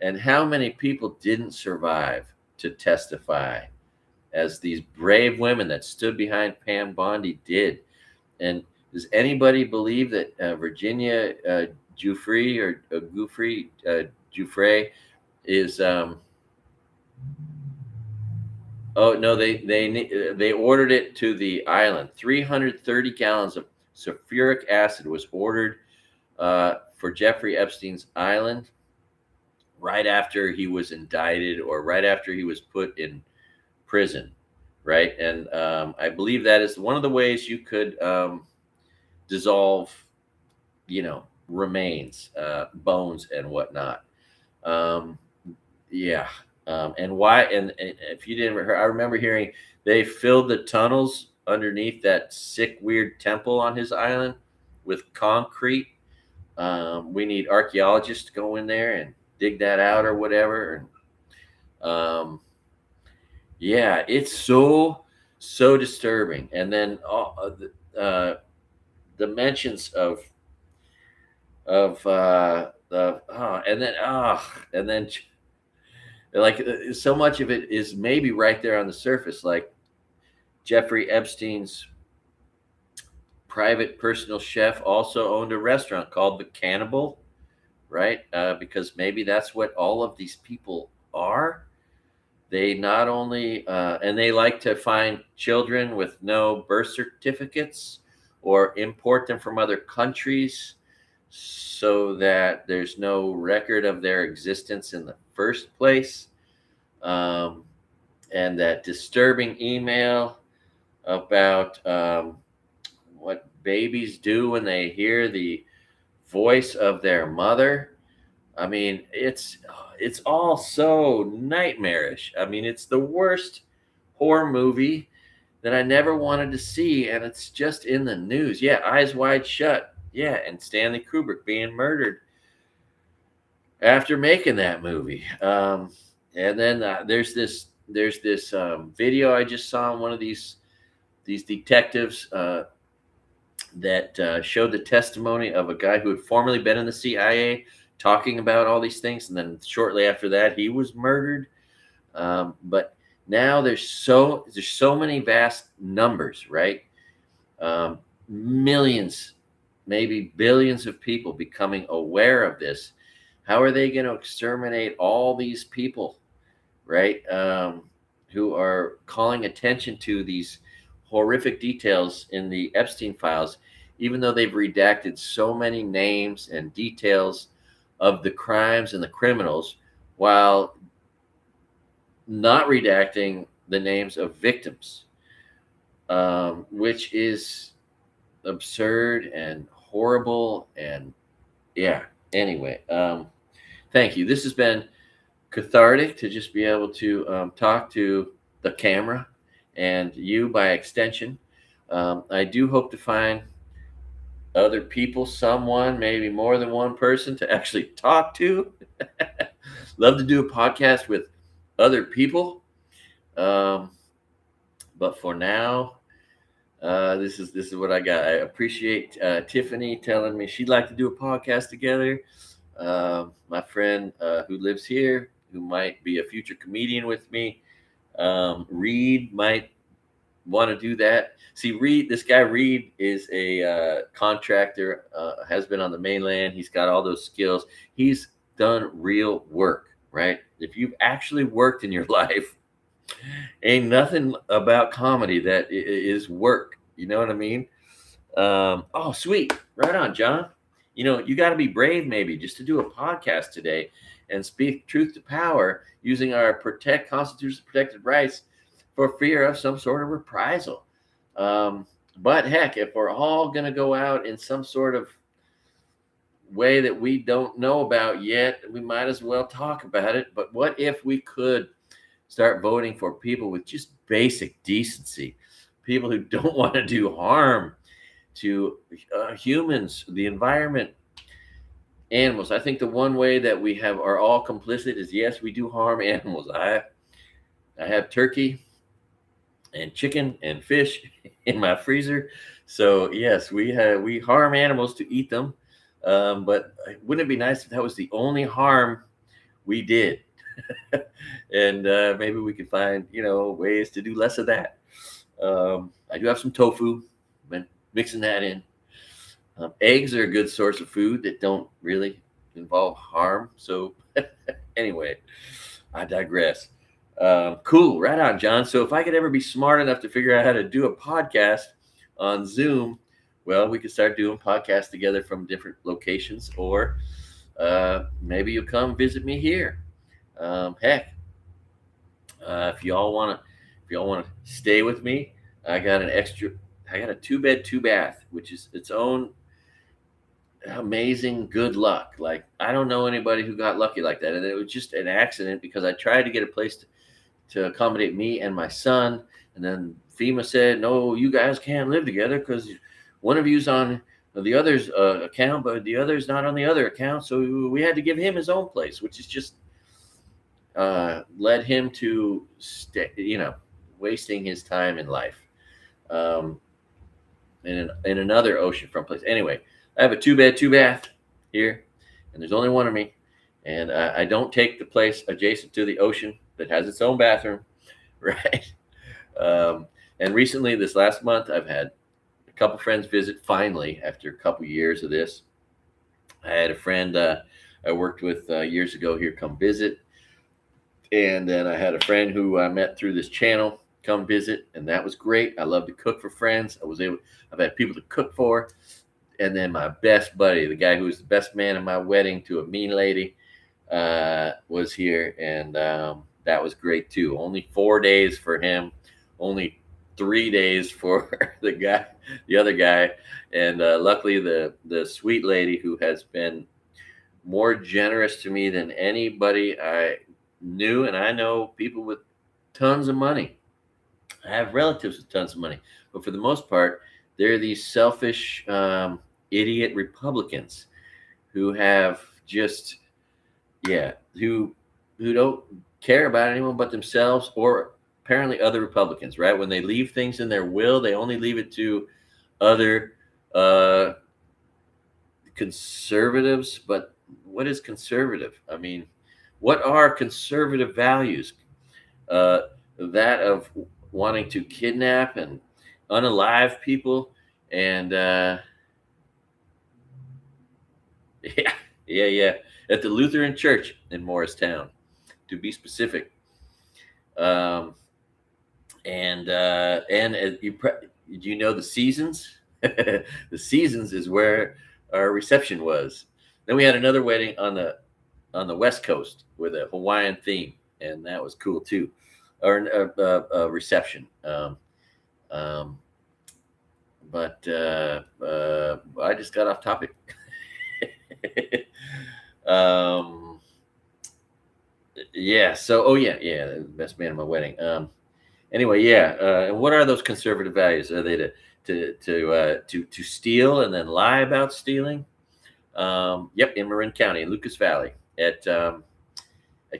and how many people didn't survive to testify, as these brave women that stood behind Pam Bondi did. And does anybody believe that Virginia Giuffre or Giuffre is? Oh no, they ordered it to the island. 330 gallons of sulfuric acid was ordered for Jeffrey Epstein's island right after he was indicted, or right after he was put in prison, right? And I believe that is one of the ways you could dissolve, remains, bones, and whatnot. Um, yeah. And why? And if you didn't hear, I remember hearing they filled the tunnels underneath that sick, weird temple on his island with concrete. We need archaeologists to go in there and dig that out or whatever. And yeah, it's so disturbing. And then the mentions of and then like so much of it is maybe right there on the surface, like Jeffrey Epstein's private personal chef also owned a restaurant called the Cannibal, right? Because maybe that's what all of these people are. They not only and they like to find children with no birth certificates or import them from other countries so that there's no record of their existence in the first place. And that disturbing email about what babies do when they hear the voice of their mother. I mean, it's all so nightmarish. I mean, it's the worst horror movie that I never wanted to see, and it's just in the news. Yeah, Eyes Wide Shut. Yeah, and Stanley Kubrick being murdered after making that movie. And then there's this video I just saw on one of these detectives that showed the testimony of a guy who had formerly been in the CIA, talking about all these things, and then shortly after that he was murdered. But now there's so many vast numbers, right? Millions, maybe billions of people becoming aware of this. How are they going to exterminate all these people, right? Who are calling attention to these horrific details in the Epstein files, even though they've redacted so many names and details of the crimes and the criminals, while not redacting the names of victims, which is absurd and horrible. And yeah, anyway, thank you. This has been cathartic to just be able to talk to the camera and you by extension. I do hope to find other people, someone, maybe more than one person to actually talk to. Love to do a podcast with other people. But for now, this is what I got. I appreciate Tiffany telling me she'd like to do a podcast together. My friend who lives here, who might be a future comedian with me, Reed might want to do that. See, Reed, this guy Reed is a contractor, has been on the mainland. He's got all those skills. He's done real work, right? If you've actually worked in your life, ain't nothing about comedy that is work. You know what I mean? Oh, sweet. Right on, John. You got to be brave, maybe, just to do a podcast today and speak truth to power using our constitutionally protected rights for fear of some sort of reprisal. But heck, if we're all going to go out in some sort of way that we don't know about yet, we might as well talk about it. But what if we could start voting for people with just basic decency, people who don't want to do harm to humans, the environment, animals? I think the one way that we are all complicit is, yes, we do harm animals. I have turkey and chicken and fish in my freezer, so yes, we harm animals to eat them. But wouldn't it be nice if that was the only harm we did? And maybe we could find ways to do less of that. I do have some tofu. Been mixing that in. Eggs are a good source of food that don't really involve harm. So anyway, I digress. Cool. Right on, John. So if I could ever be smart enough to figure out how to do a podcast on Zoom, well, we could start doing podcasts together from different locations, or maybe you'll come visit me here. Heck, if y'all want to stay with me, I got a 2-bed, 2-bath, which is its own amazing good luck. Like, I don't know anybody who got lucky like that, and it was just an accident because I tried to get a place to accommodate me and my son, and then FEMA said, no, you guys can't live together because one of you's on the other's account, but the other's not on the other account. So we had to give him his own place, which is just led him to wasting his time in life, in another oceanfront place. Anyway, I have a 2-bed, 2-bath here, and there's only one of me, and I don't take the place adjacent to the ocean that has its own bathroom, right? And recently, this last month, I've had a couple friends visit. Finally, after a couple years of this, I had a friend I worked with years ago here come visit. And then I had a friend who I met through this channel come visit, and that was great. I love to cook for friends. I've had people to cook for. And then my best buddy, the guy who was the best man at my wedding to a mean lady, was here, and that was great too. Only 4 days for him, only 3 days for the other guy, and luckily the sweet lady, who has been more generous to me than anybody I knew, and I know people with tons of money. I have relatives with tons of money, but for the most part, they're these selfish, idiot Republicans who have just, who don't care about anyone but themselves, or apparently other Republicans, right? When they leave things in their will, they only leave it to other conservatives. But what is conservative? I mean, what are conservative values? That of wanting to kidnap and unalive people, and yeah, at the Lutheran Church in Morristown, to be specific. And you know the Seasons? The Seasons is where our reception was. Then we had another wedding on the West Coast with a Hawaiian theme, and that was cool too. Or a reception. But I just got off topic. Yeah. So, the best man at my wedding. Anyway, yeah. And what are those conservative values? Are they to steal and then lie about stealing? Yep, in Marin County, in Lucas Valley, at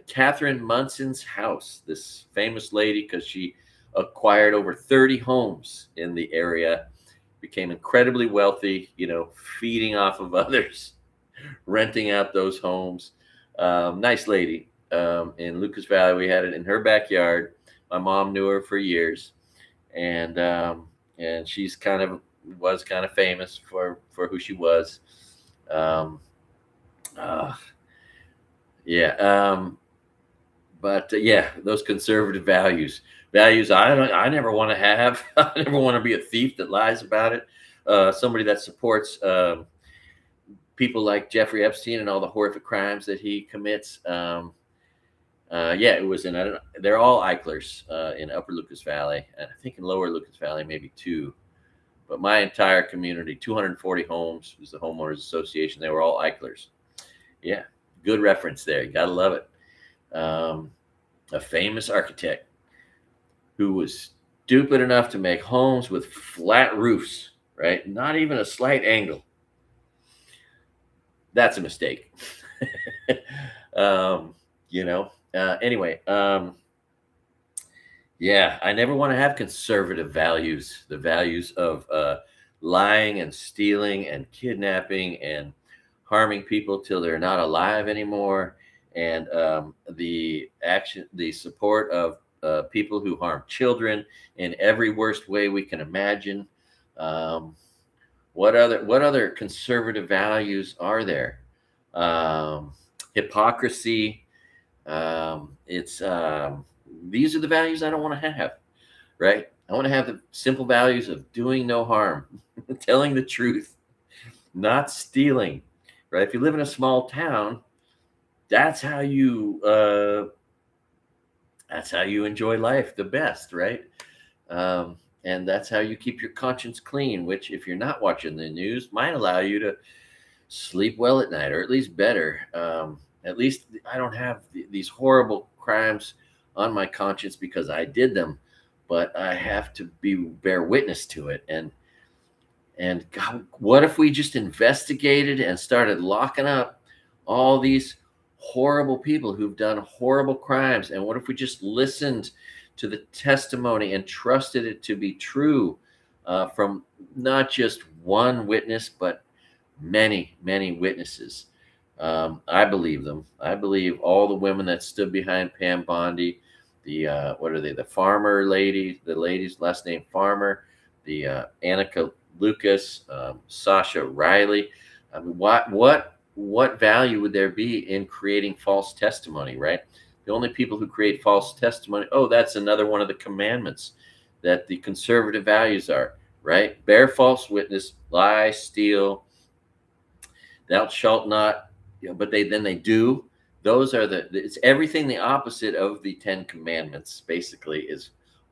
Catherine Munson's house. This famous lady, because she acquired over 30 homes in the area, became incredibly wealthy, feeding off of others. renting out those homes. Nice lady in Lucas Valley. We had it in her backyard. My mom knew her for years, and she's kind of famous for who she was. Um, uh, yeah, but yeah, those conservative values I never want to have. I never want to be a thief that lies about it. Somebody that supports people like Jeffrey Epstein and all the horrific crimes that he commits. Yeah, it was in. I don't know, they're all Eichlers in Upper Lucas Valley, and I think in Lower Lucas Valley maybe two. But my entire community, 240 homes, was the homeowners association. They were all Eichlers. Yeah, good reference there. You gotta love it. Um, a famous architect who was stupid enough to make homes with flat roofs, right? Not even a slight angle. That's a mistake. um, anyway, yeah, I never want to have conservative values, the values of lying and stealing and kidnapping and harming people till they're not alive anymore, and the support of people who harm children in every worst way we can imagine. Um, what other conservative values are there? Um, Hypocrisy. It's These are the values I don't want to have, right? I want to have the simple values of doing no harm, telling the truth, not stealing, right? If you live in a small town, that's how you enjoy life the best, right? And that's how you keep your conscience clean, which, if you're not watching the news, might allow you to sleep well at night, or at least better. At least I don't have these horrible crimes on my conscience because I did them, but I have to bear witness to it. And God, what if we just investigated and started locking up all these horrible people who've done horrible crimes? And what if we just listened to the testimony and trusted it to be true from not just one witness, but many, many witnesses? I believe them. I believe all the women that stood behind Pam Bondi, the what are they? The Farmer lady, the lady's last name Farmer, the Annika Lucas, Sasha Riley. I mean, what value would there be in creating false testimony, right? The only people who create false testimony. Oh, that's another one of the commandments that the conservative values are, right? Bear false witness, lie, steal, thou shalt not, but they do. Those are it's everything the opposite of the 10 commandments, basically,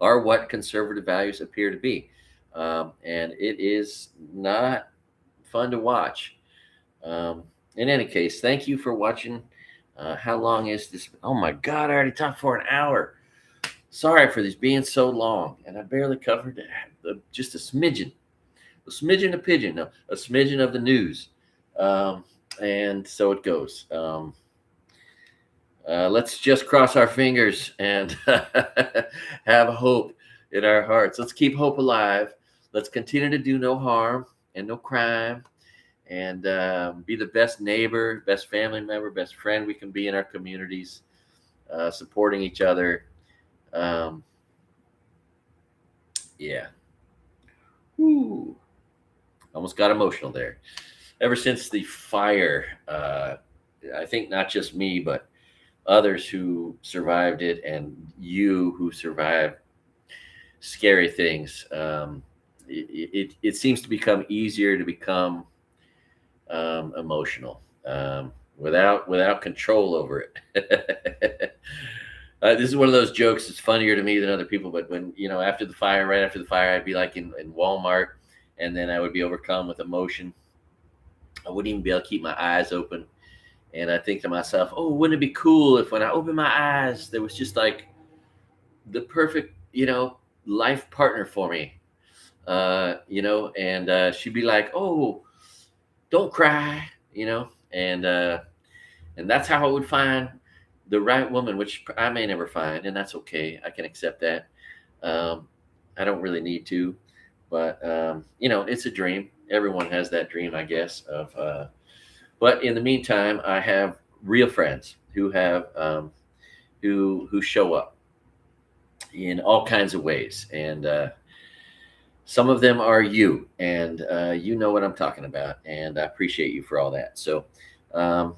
are what conservative values appear to be. And it is not fun to watch. In any case, thank you for watching. How long is this? Oh my God, I already talked for an hour. Sorry for this being so long, and I barely covered just a smidgen of pigeon, no, a smidgen of the news. And so it goes. Let's just cross our fingers and have hope in our hearts. Let's keep hope alive. Let's continue to do no harm and no crime, and be the best neighbor, best family member, best friend we can be in our communities, supporting each other. Um, yeah. Whew. Almost got emotional there. Ever since the fire, I think not just me, but others who survived it, and you who survived scary things, it seems to become easier to become emotional, without control over it. This is one of those jokes that's funnier to me than other people. But when, right after the fire, I'd be like in Walmart, and then I would be overcome with emotion. I wouldn't even be able to keep my eyes open. And I think to myself, oh, wouldn't it be cool if when I opened my eyes, there was just like the perfect, life partner for me, and she'd be like, oh, don't cry, and that's how I would find the right woman, which I may never find, and that's okay. I can accept that. I don't really need to, but it's a dream. Everyone has that dream, I guess, of But in the meantime, I have real friends who have who show up in all kinds of ways, and some of them are you, and you know what I'm talking about, and I appreciate you for all that. So um,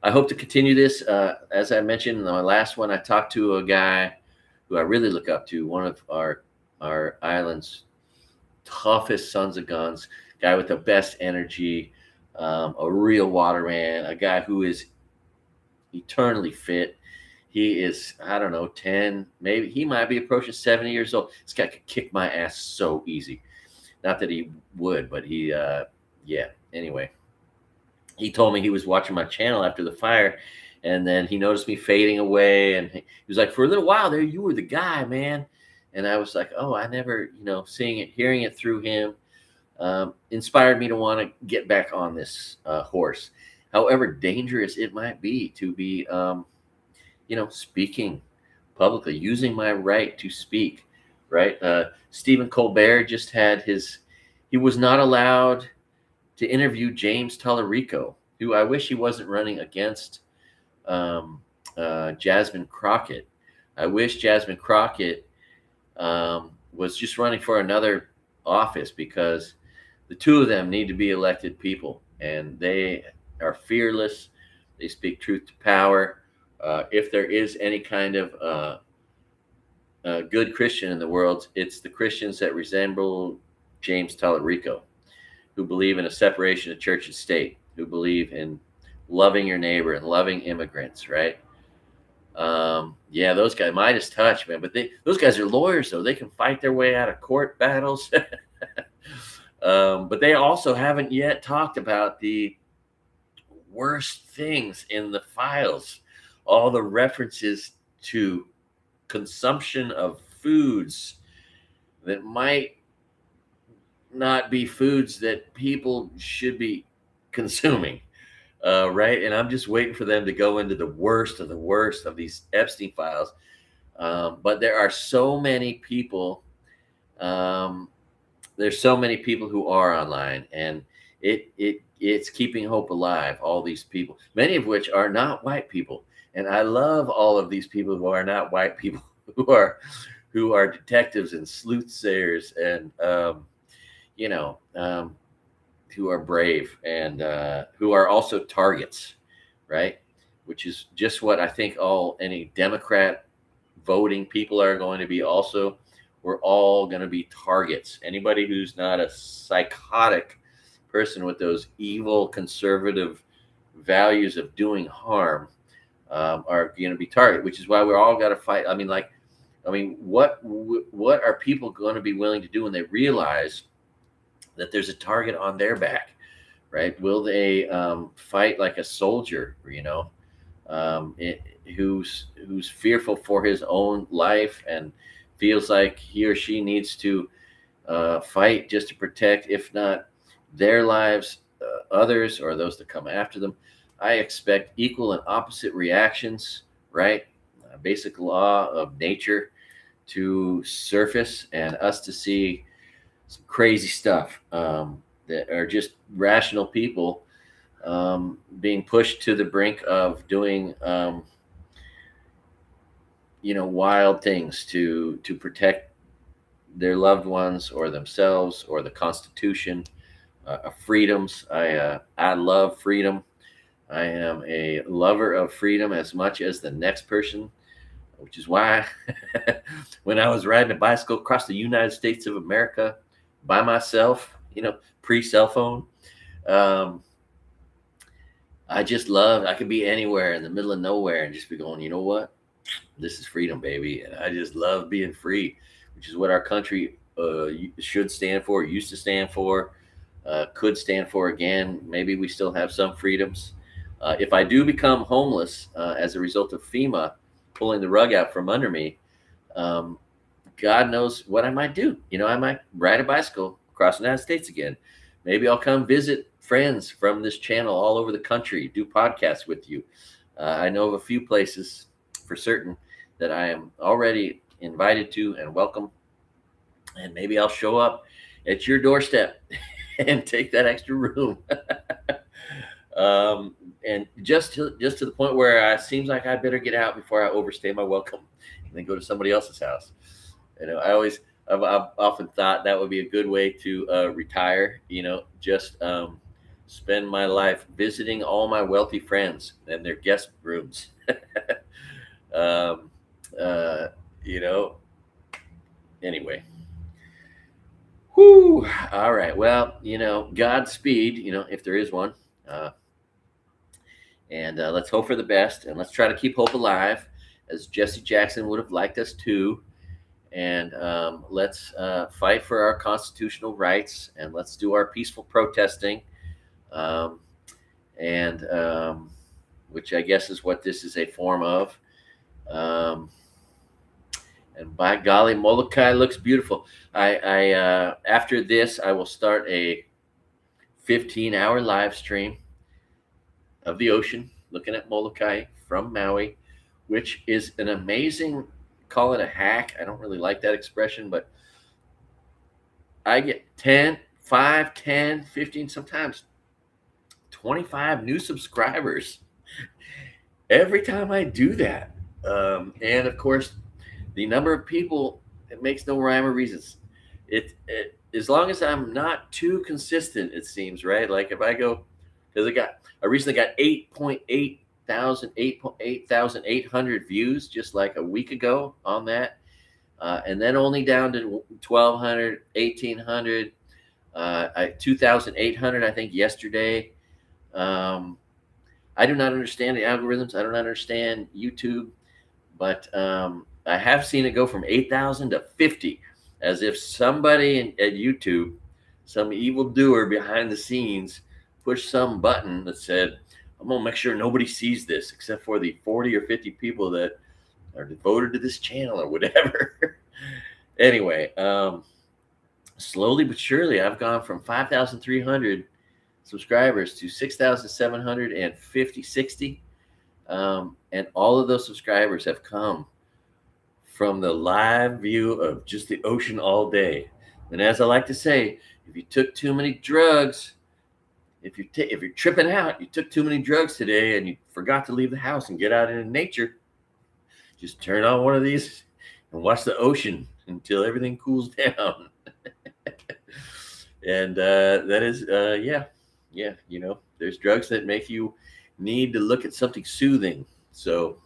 I hope to continue this. As I mentioned in my last one, I talked to a guy who I really look up to, one of our island's toughest sons of guns, guy with the best energy, a real water man, a guy who is eternally fit. He is, I don't know, 10, maybe he might be approaching 70 years old. This guy could kick my ass so easy. Not that he would, but yeah. Anyway, he told me he was watching my channel after the fire, and then he noticed me fading away, and he was like, "For a little while there, you were the guy, man." And I was like, "Oh, I never, seeing it, hearing it through him, inspired me to want to get back on this horse, however dangerous it might be to be, speaking publicly, using my right to speak." Right? Stephen Colbert just had he was not allowed to interview James Tallarico, who I wish he wasn't running against Jasmine Crockett. I wish Jasmine Crockett was just running for another office, because the two of them need to be elected people, and they are fearless. They speak truth to power. If there is any kind of good Christian in the world, it's the Christians that resemble James Tallarico, who believe in a separation of church and state, who believe in loving your neighbor and loving immigrants, right? Yeah, those guys, Midas touch, man. But those guys are lawyers, though. They can fight their way out of court battles. But they also haven't yet talked about the worst things in the files, all the references to consumption of foods that might not be foods that people should be consuming. Right. And I'm just waiting for them to go into the worst of these Epstein files. But there are so many people. There's so many people who are online, and it's keeping hope alive. All these people, many of which are not white people, and I love all of these people who are not white people, who are detectives and sleuthsayers, and you know, who are brave, and who are also targets, right? Which is just what I think any Democrat voting people are going to be also. We're all going to be targets. Anybody who's not a psychotic person with those evil conservative values of doing harm are going to be targeted, which is why we're all got to fight. I mean, what are people going to be willing to do when they realize that there's a target on their back, right? Will they fight like a soldier, who's fearful for his own life and feels like he or she needs to fight just to protect, if not their lives, others or those that come after them? I expect equal and opposite reactions, right? Basic law of nature to surface, and us to see some crazy stuff that are just rational people being pushed to the brink of doing wild things to protect their loved ones or themselves or the Constitution, freedoms. I love freedom. I am a lover of freedom as much as the next person, which is why when I was riding a bicycle across the United States of America by myself, pre-cell phone, I could be anywhere in the middle of nowhere and just be going, you know what? This is freedom, baby. And I just love being free, which is what our country should stand for, used to stand for, could stand for again. Maybe we still have some freedoms. If I do become homeless as a result of FEMA pulling the rug out from under me, God knows what I might do. I might ride a bicycle across the United States again. Maybe I'll come visit friends from this channel all over the country, do podcasts with you. I know of a few places for certain that I am already invited to and welcome. And maybe I'll show up at your doorstep and take that extra room. And just to the point where it seems like I better get out before I overstay my welcome and then go to somebody else's house. I've often thought that would be a good way to retire. Just spend my life visiting all my wealthy friends and their guest rooms. um, uh, you know. Anyway. Whoo. All right. Well, Godspeed. If there is one. And let's hope for the best, and let's try to keep hope alive, as Jesse Jackson would have liked us to. And let's fight for our constitutional rights, and let's do our peaceful protesting, um, and which I guess is what this is a form of. Um, and by golly, Molokai looks beautiful. I after this, I will start a 15-hour live stream of the ocean, looking at Molokai from Maui, which is an amazing, call it a hack. I don't really like that expression, but I get 10, 5, 10, 15, sometimes 25 new subscribers every time I do that. And of course, the number of people, it makes no rhyme or reason. It as long as I'm not too consistent, it seems, right? Like if I go, because I recently got 8,800 views just like a week ago on that. And then only down to 1,200, 1,800, 2,800, I think, yesterday. I do not understand the algorithms. I don't understand YouTube, but I have seen it go from 8,000 to 50, as if somebody at YouTube, some evildoer behind the scenes, pushed some button that said, I'm going to make sure nobody sees this except for the 40 or 50 people that are devoted to this channel or whatever. Anyway, slowly but surely, I've gone from 5,300 subscribers to 6,750, 60. And all of those subscribers have come from the live view of just the ocean all day. And as I like to say, if you took too many drugs, if you're tripping out, you took too many drugs today and you forgot to leave the house and get out into nature, just turn on one of these and watch the ocean until everything cools down. And that is, yeah, there's drugs that make you need to look at something soothing. So,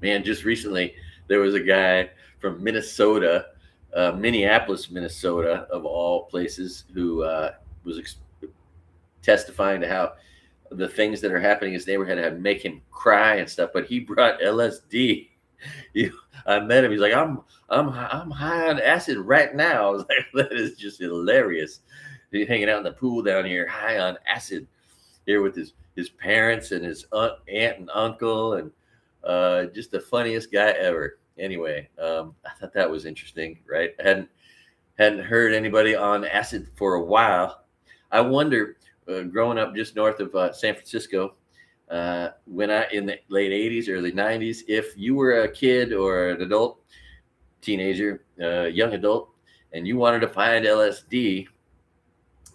man, just recently there was a guy from Minnesota, Minneapolis, Minnesota, of all places, who was testifying to how the things that are happening in his neighborhood have make him cry and stuff. But he brought LSD. I met him. He's like, I'm high on acid right now. I was like, that is just hilarious. He's hanging out in the pool down here, high on acid, here with his parents and his aunt and uncle, and just the funniest guy ever. Anyway, I thought that was interesting, right? I hadn't heard anybody on acid for a while. I wonder, growing up just north of San Francisco, when in the late 80s, early 90s, if you were a kid or an adult, teenager, young adult, and you wanted to find LSD,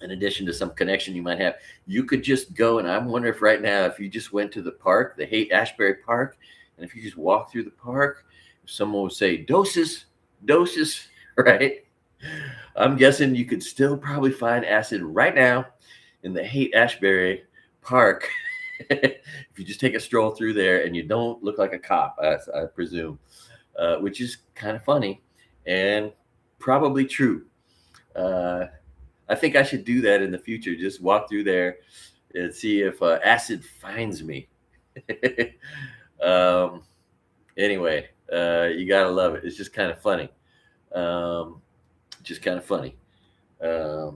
in addition to some connection you might have, you could just go. And I wonder if right now, if you just went to the park, the Haight-Ashbury Park, and if you just walk through the park, if someone would say doses, right? I'm guessing you could still probably find acid right now in the Haight-Ashbury Park if you just take a stroll through there and you don't look like a cop, I presume, which is kind of funny and probably true. I think I should do that in the future. Just walk through there and see if acid finds me. Anyway, you gotta love it. It's just kind of funny.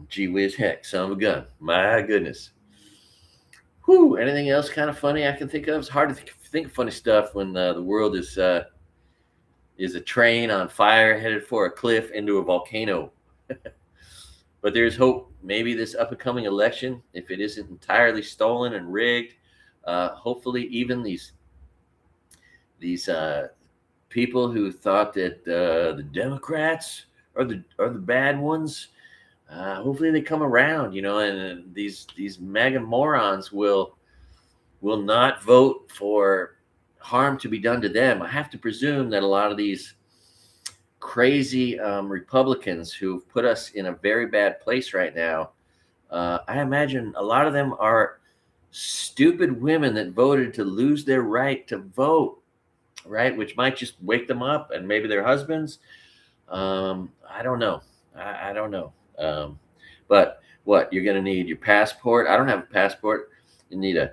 Gee whiz heck, son of a gun. My goodness. Whew. Anything else kind of funny I can think of? It's hard to think of funny stuff when the world is a train on fire headed for a cliff into a volcano. But there's hope. Maybe this up-and-coming election, if it isn't entirely stolen and rigged, hopefully even these people who thought that the Democrats are the bad ones hopefully they come around, and these mega morons will not vote for harm to be done to them. I have to presume that a lot of these crazy Republicans who've put us in a very bad place right now, I imagine a lot of them are stupid women that voted to lose their right to vote, right? Which might just wake them up, and maybe their husbands. I don't know. I don't know. But what you're going to need your passport. I don't have a passport. You need a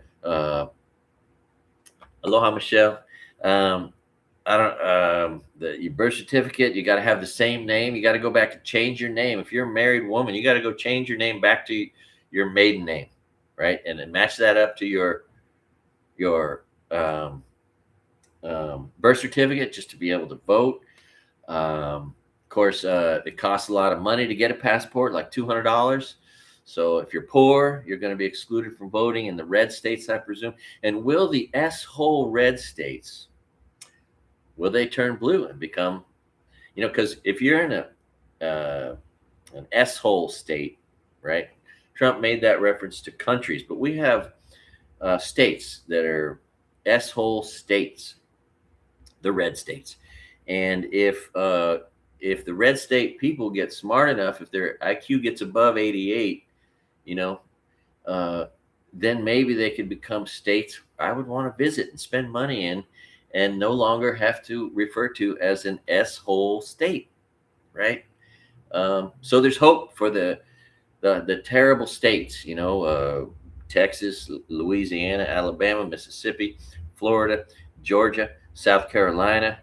aloha, Michelle. Um, I don't your birth certificate. You got to have the same name. You got to go back and change your name. If you're a married woman, you got to go change your name back to your maiden name, right? And then match that up to your birth certificate just to be able to vote. Of course, it costs a lot of money to get a passport, like $200. So if you're poor, you're going to be excluded from voting in the red states, I presume. And will the S-hole red states, will they turn blue and become, because if you're in an S-hole state, right? Trump made that reference to countries, but we have states that are S-hole states, the red states. And if the red state people get smart enough, if their IQ gets above 88, then maybe they could become states I would want to visit and spend money in, and no longer have to refer to as an S-hole state, right? So there's hope for the terrible states, Texas, Louisiana, Alabama, Mississippi, Florida, Georgia, South Carolina,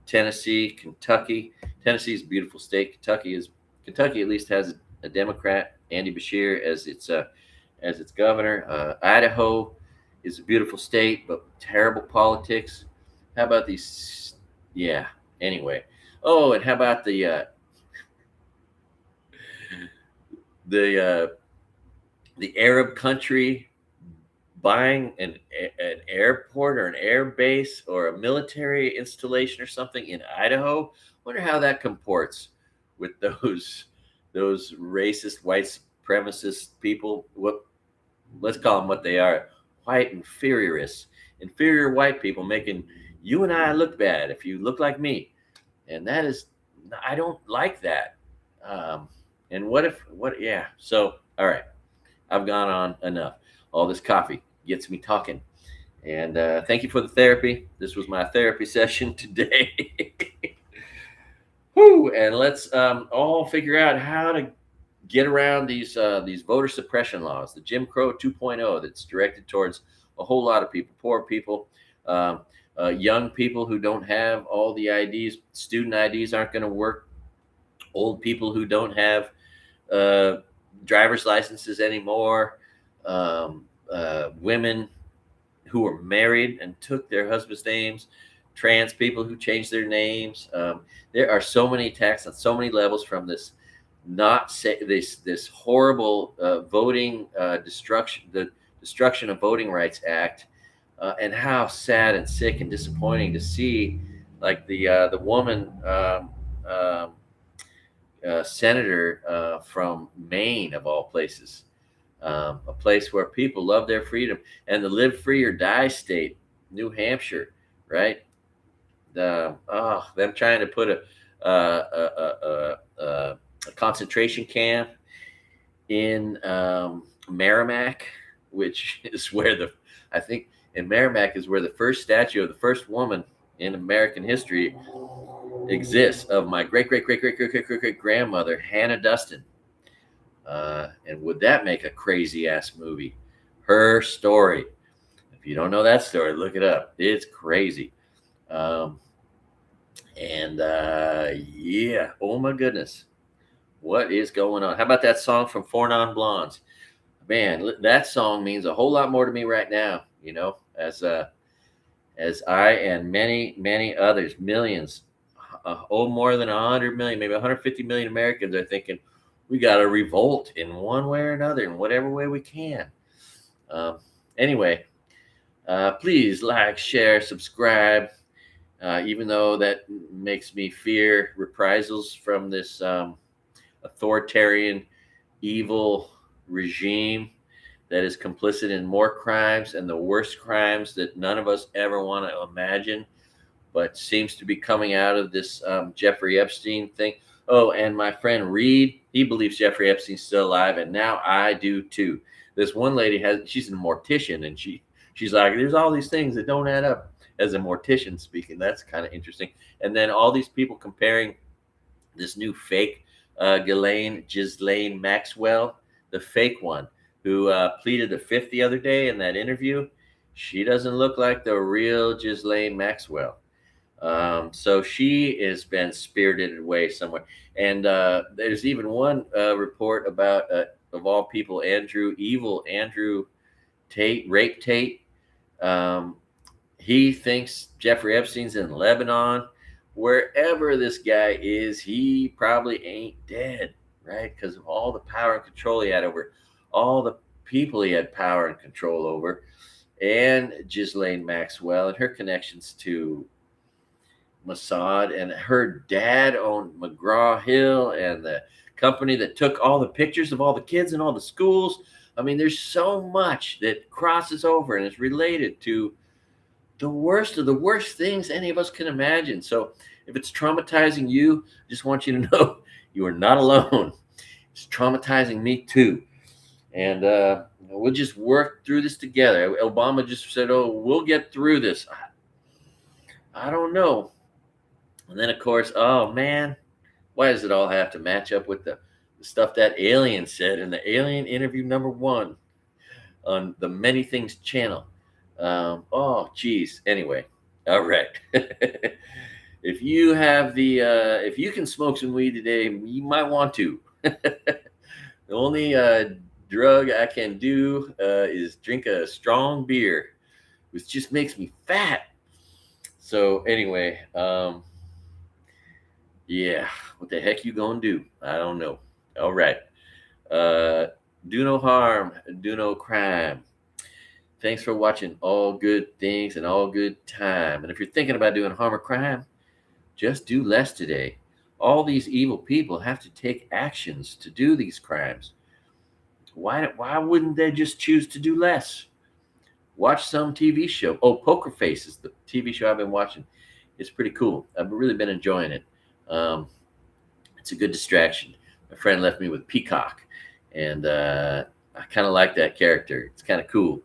Tennessee, Kentucky. Tennessee is a beautiful state. Kentucky at least has a Democrat, Andy Beshear, as its governor. Idaho is a beautiful state, but terrible politics. How about these? Yeah. Anyway. Oh, and how about the Arab country buying an airport or an air base or a military installation or something in Idaho? Wonder how that comports with those racist white supremacist people. What, let's call them what they are: white inferior white people making you and I look bad if you look like me. And that is, I don't like that. And yeah. So, all right, I've gone on enough. All this coffee gets me talking. And thank you for the therapy. This was my therapy session today. Whew, and let's all figure out how to get around these voter suppression laws, the Jim Crow 2.0, that's directed towards a whole lot of people, poor people, young people who don't have all the IDs. Student IDs aren't going to work. Old people who don't have driver's licenses anymore. Women who are married and took their husband's names. Trans people who changed their names. There are so many attacks on so many levels, from this this horrible voting destruction, the Destruction of Voting Rights Act, and how sad and sick and disappointing to see, like the woman senator from Maine, of all places, a place where people love their freedom, and the live free or die state, New Hampshire, right? Them trying to put a concentration camp in Merrimack, which is where I think in Merrimack is where the first statue of the first woman in American history exists, of my great grandmother, Hannah Dustin. And would that make a crazy ass movie? Her story. If you don't know that story, look it up. It's crazy. Yeah, oh my goodness, what is going on? How about that song from Four Non Blondes? Man, that song means a whole lot more to me right now. As I and many others, millions, more than 100 million, maybe 150 million Americans are thinking we got to revolt in one way or another, in whatever way we can. Anyway, please like, share, subscribe. Even though that makes me fear reprisals from this authoritarian, evil regime that is complicit in more crimes and the worst crimes that none of us ever want to imagine, but seems to be coming out of this Jeffrey Epstein thing. Oh, and my friend Reed, he believes Jeffrey Epstein's still alive, and now I do too. This one lady she's a mortician, and she's like, there's all these things that don't add up. As a mortician speaking, that's kind of interesting. And then all these people comparing this new fake Ghislaine Maxwell, the fake one who pleaded the fifth the other day in that interview. She doesn't look like the real Ghislaine Maxwell. So she has been spirited away somewhere. And there's even one report about, of all people, Andrew Tate, Rape Tate. He thinks Jeffrey Epstein's in Lebanon. Wherever this guy is, he probably ain't dead, right? Because of all the power and control he had over all the people he had power and control over, and Ghislaine Maxwell and her connections to Mossad, and her dad owned McGraw-Hill and the company that took all the pictures of all the kids in all the schools. I mean, there's so much that crosses over and is related to the worst of the worst things any of us can imagine. So if it's traumatizing you, I just want you to know you are not alone. It's traumatizing me too. And we'll just work through this together. Obama just said, oh, we'll get through this. I don't know. And then, of course, oh, man, why does it all have to match up with the stuff that alien said in the Alien interview #1 on the Many Things channel? Oh, geez. Anyway, all right. If you have if you can smoke some weed today, you might want to. The only drug I can do is drink a strong beer, which just makes me fat. So anyway, yeah, what the heck you gonna do? I don't know. All right. Do no harm, do no crime. Thanks for watching All Good Things and All Good Time. And if you're thinking about doing harm or crime, just do less today. All these evil people have to take actions to do these crimes. Why wouldn't they just choose to do less? Watch some TV show. Oh, Poker Face is the TV show I've been watching. It's pretty cool. I've really been enjoying it. It's a good distraction. My friend left me with Peacock, and I kind of like that character. It's kind of cool.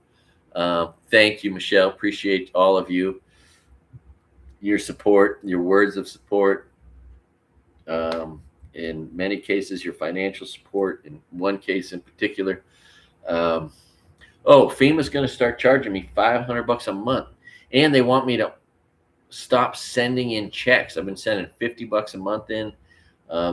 Thank you, Michelle. Appreciate all of you, your support, your words of support. In many cases, your financial support. In one case in particular, oh, FEMA's going to start charging me $500 a month, and they want me to stop sending in checks. I've been sending $50 a month in.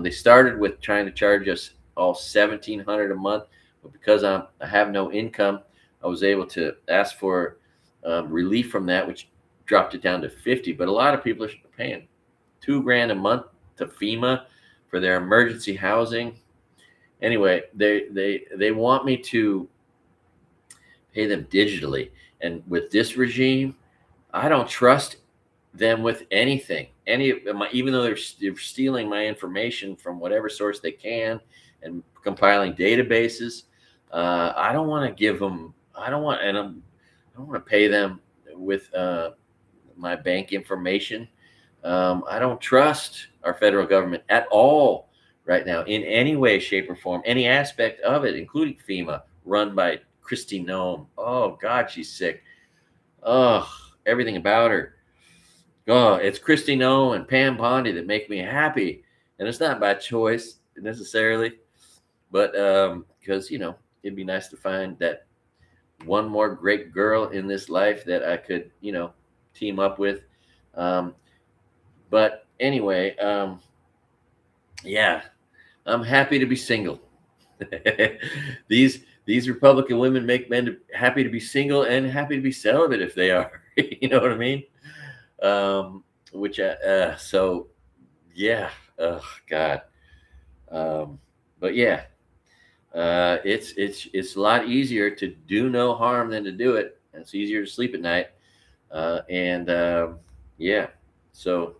They started with trying to charge us all $1,700 a month, but because I have no income, I was able to ask for relief from that, which dropped it down to $50. But a lot of people are paying $2,000 a month to FEMA for their emergency housing. Anyway, they want me to pay them digitally, and with this regime, I don't trust them with anything. Even though they're stealing my information from whatever source they can and compiling databases, I don't want to give them. I don't want to pay them with my bank information. I don't trust our federal government at all right now in any way, shape, or form, any aspect of it, including FEMA, run by Kristi Noem. Oh God, she's sick. Oh, everything about her. Oh, it's Kristi Noem and Pam Bondi that make me happy, and it's not by choice necessarily, but because it'd be nice to find that one more great girl in this life that I could team up with. But anyway, yeah, I'm happy to be single. These Republican women make men happy to be single and happy to be celibate if they are. You know what I mean? So yeah, oh God. But yeah, it's a lot easier to do no harm than to do it. It's easier to sleep at night. Yeah, so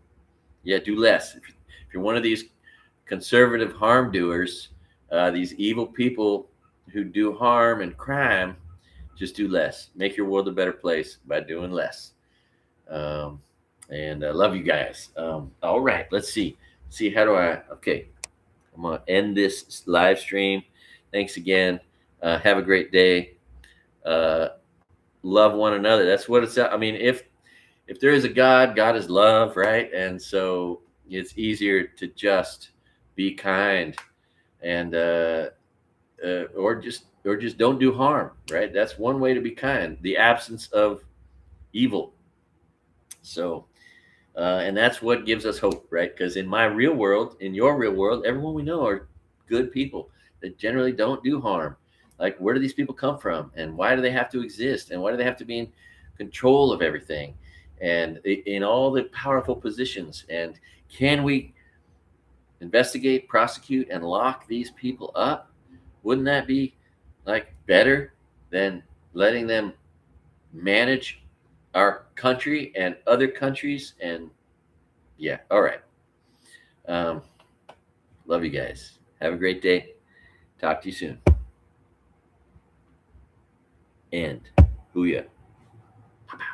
yeah, do less. If you're one of these conservative harm doers, these evil people who do harm and crime, just do less. Make your world a better place by doing less. Um, and I love you guys. All right, let's see. See, how do I? Okay, I'm gonna end this live stream. Thanks again. Have a great day. Uh, love one another. That's what it's. I mean, if there is a God, God is love, right? And so it's easier to just be kind and or just don't do harm, right? That's one way to be kind. The absence of evil. So and that's what gives us hope, right? Because in my real world, in your real world, everyone we know are good people that generally don't do harm. Like, where do these people come from, and why do they have to exist, and why do they have to be in control of everything, and in all the powerful positions? And can we investigate, prosecute, and lock these people up? Wouldn't that be like better than letting them manage our country and other countries? And yeah, all right. Um, love you guys. Have a great day. Talk to you soon. And booyah.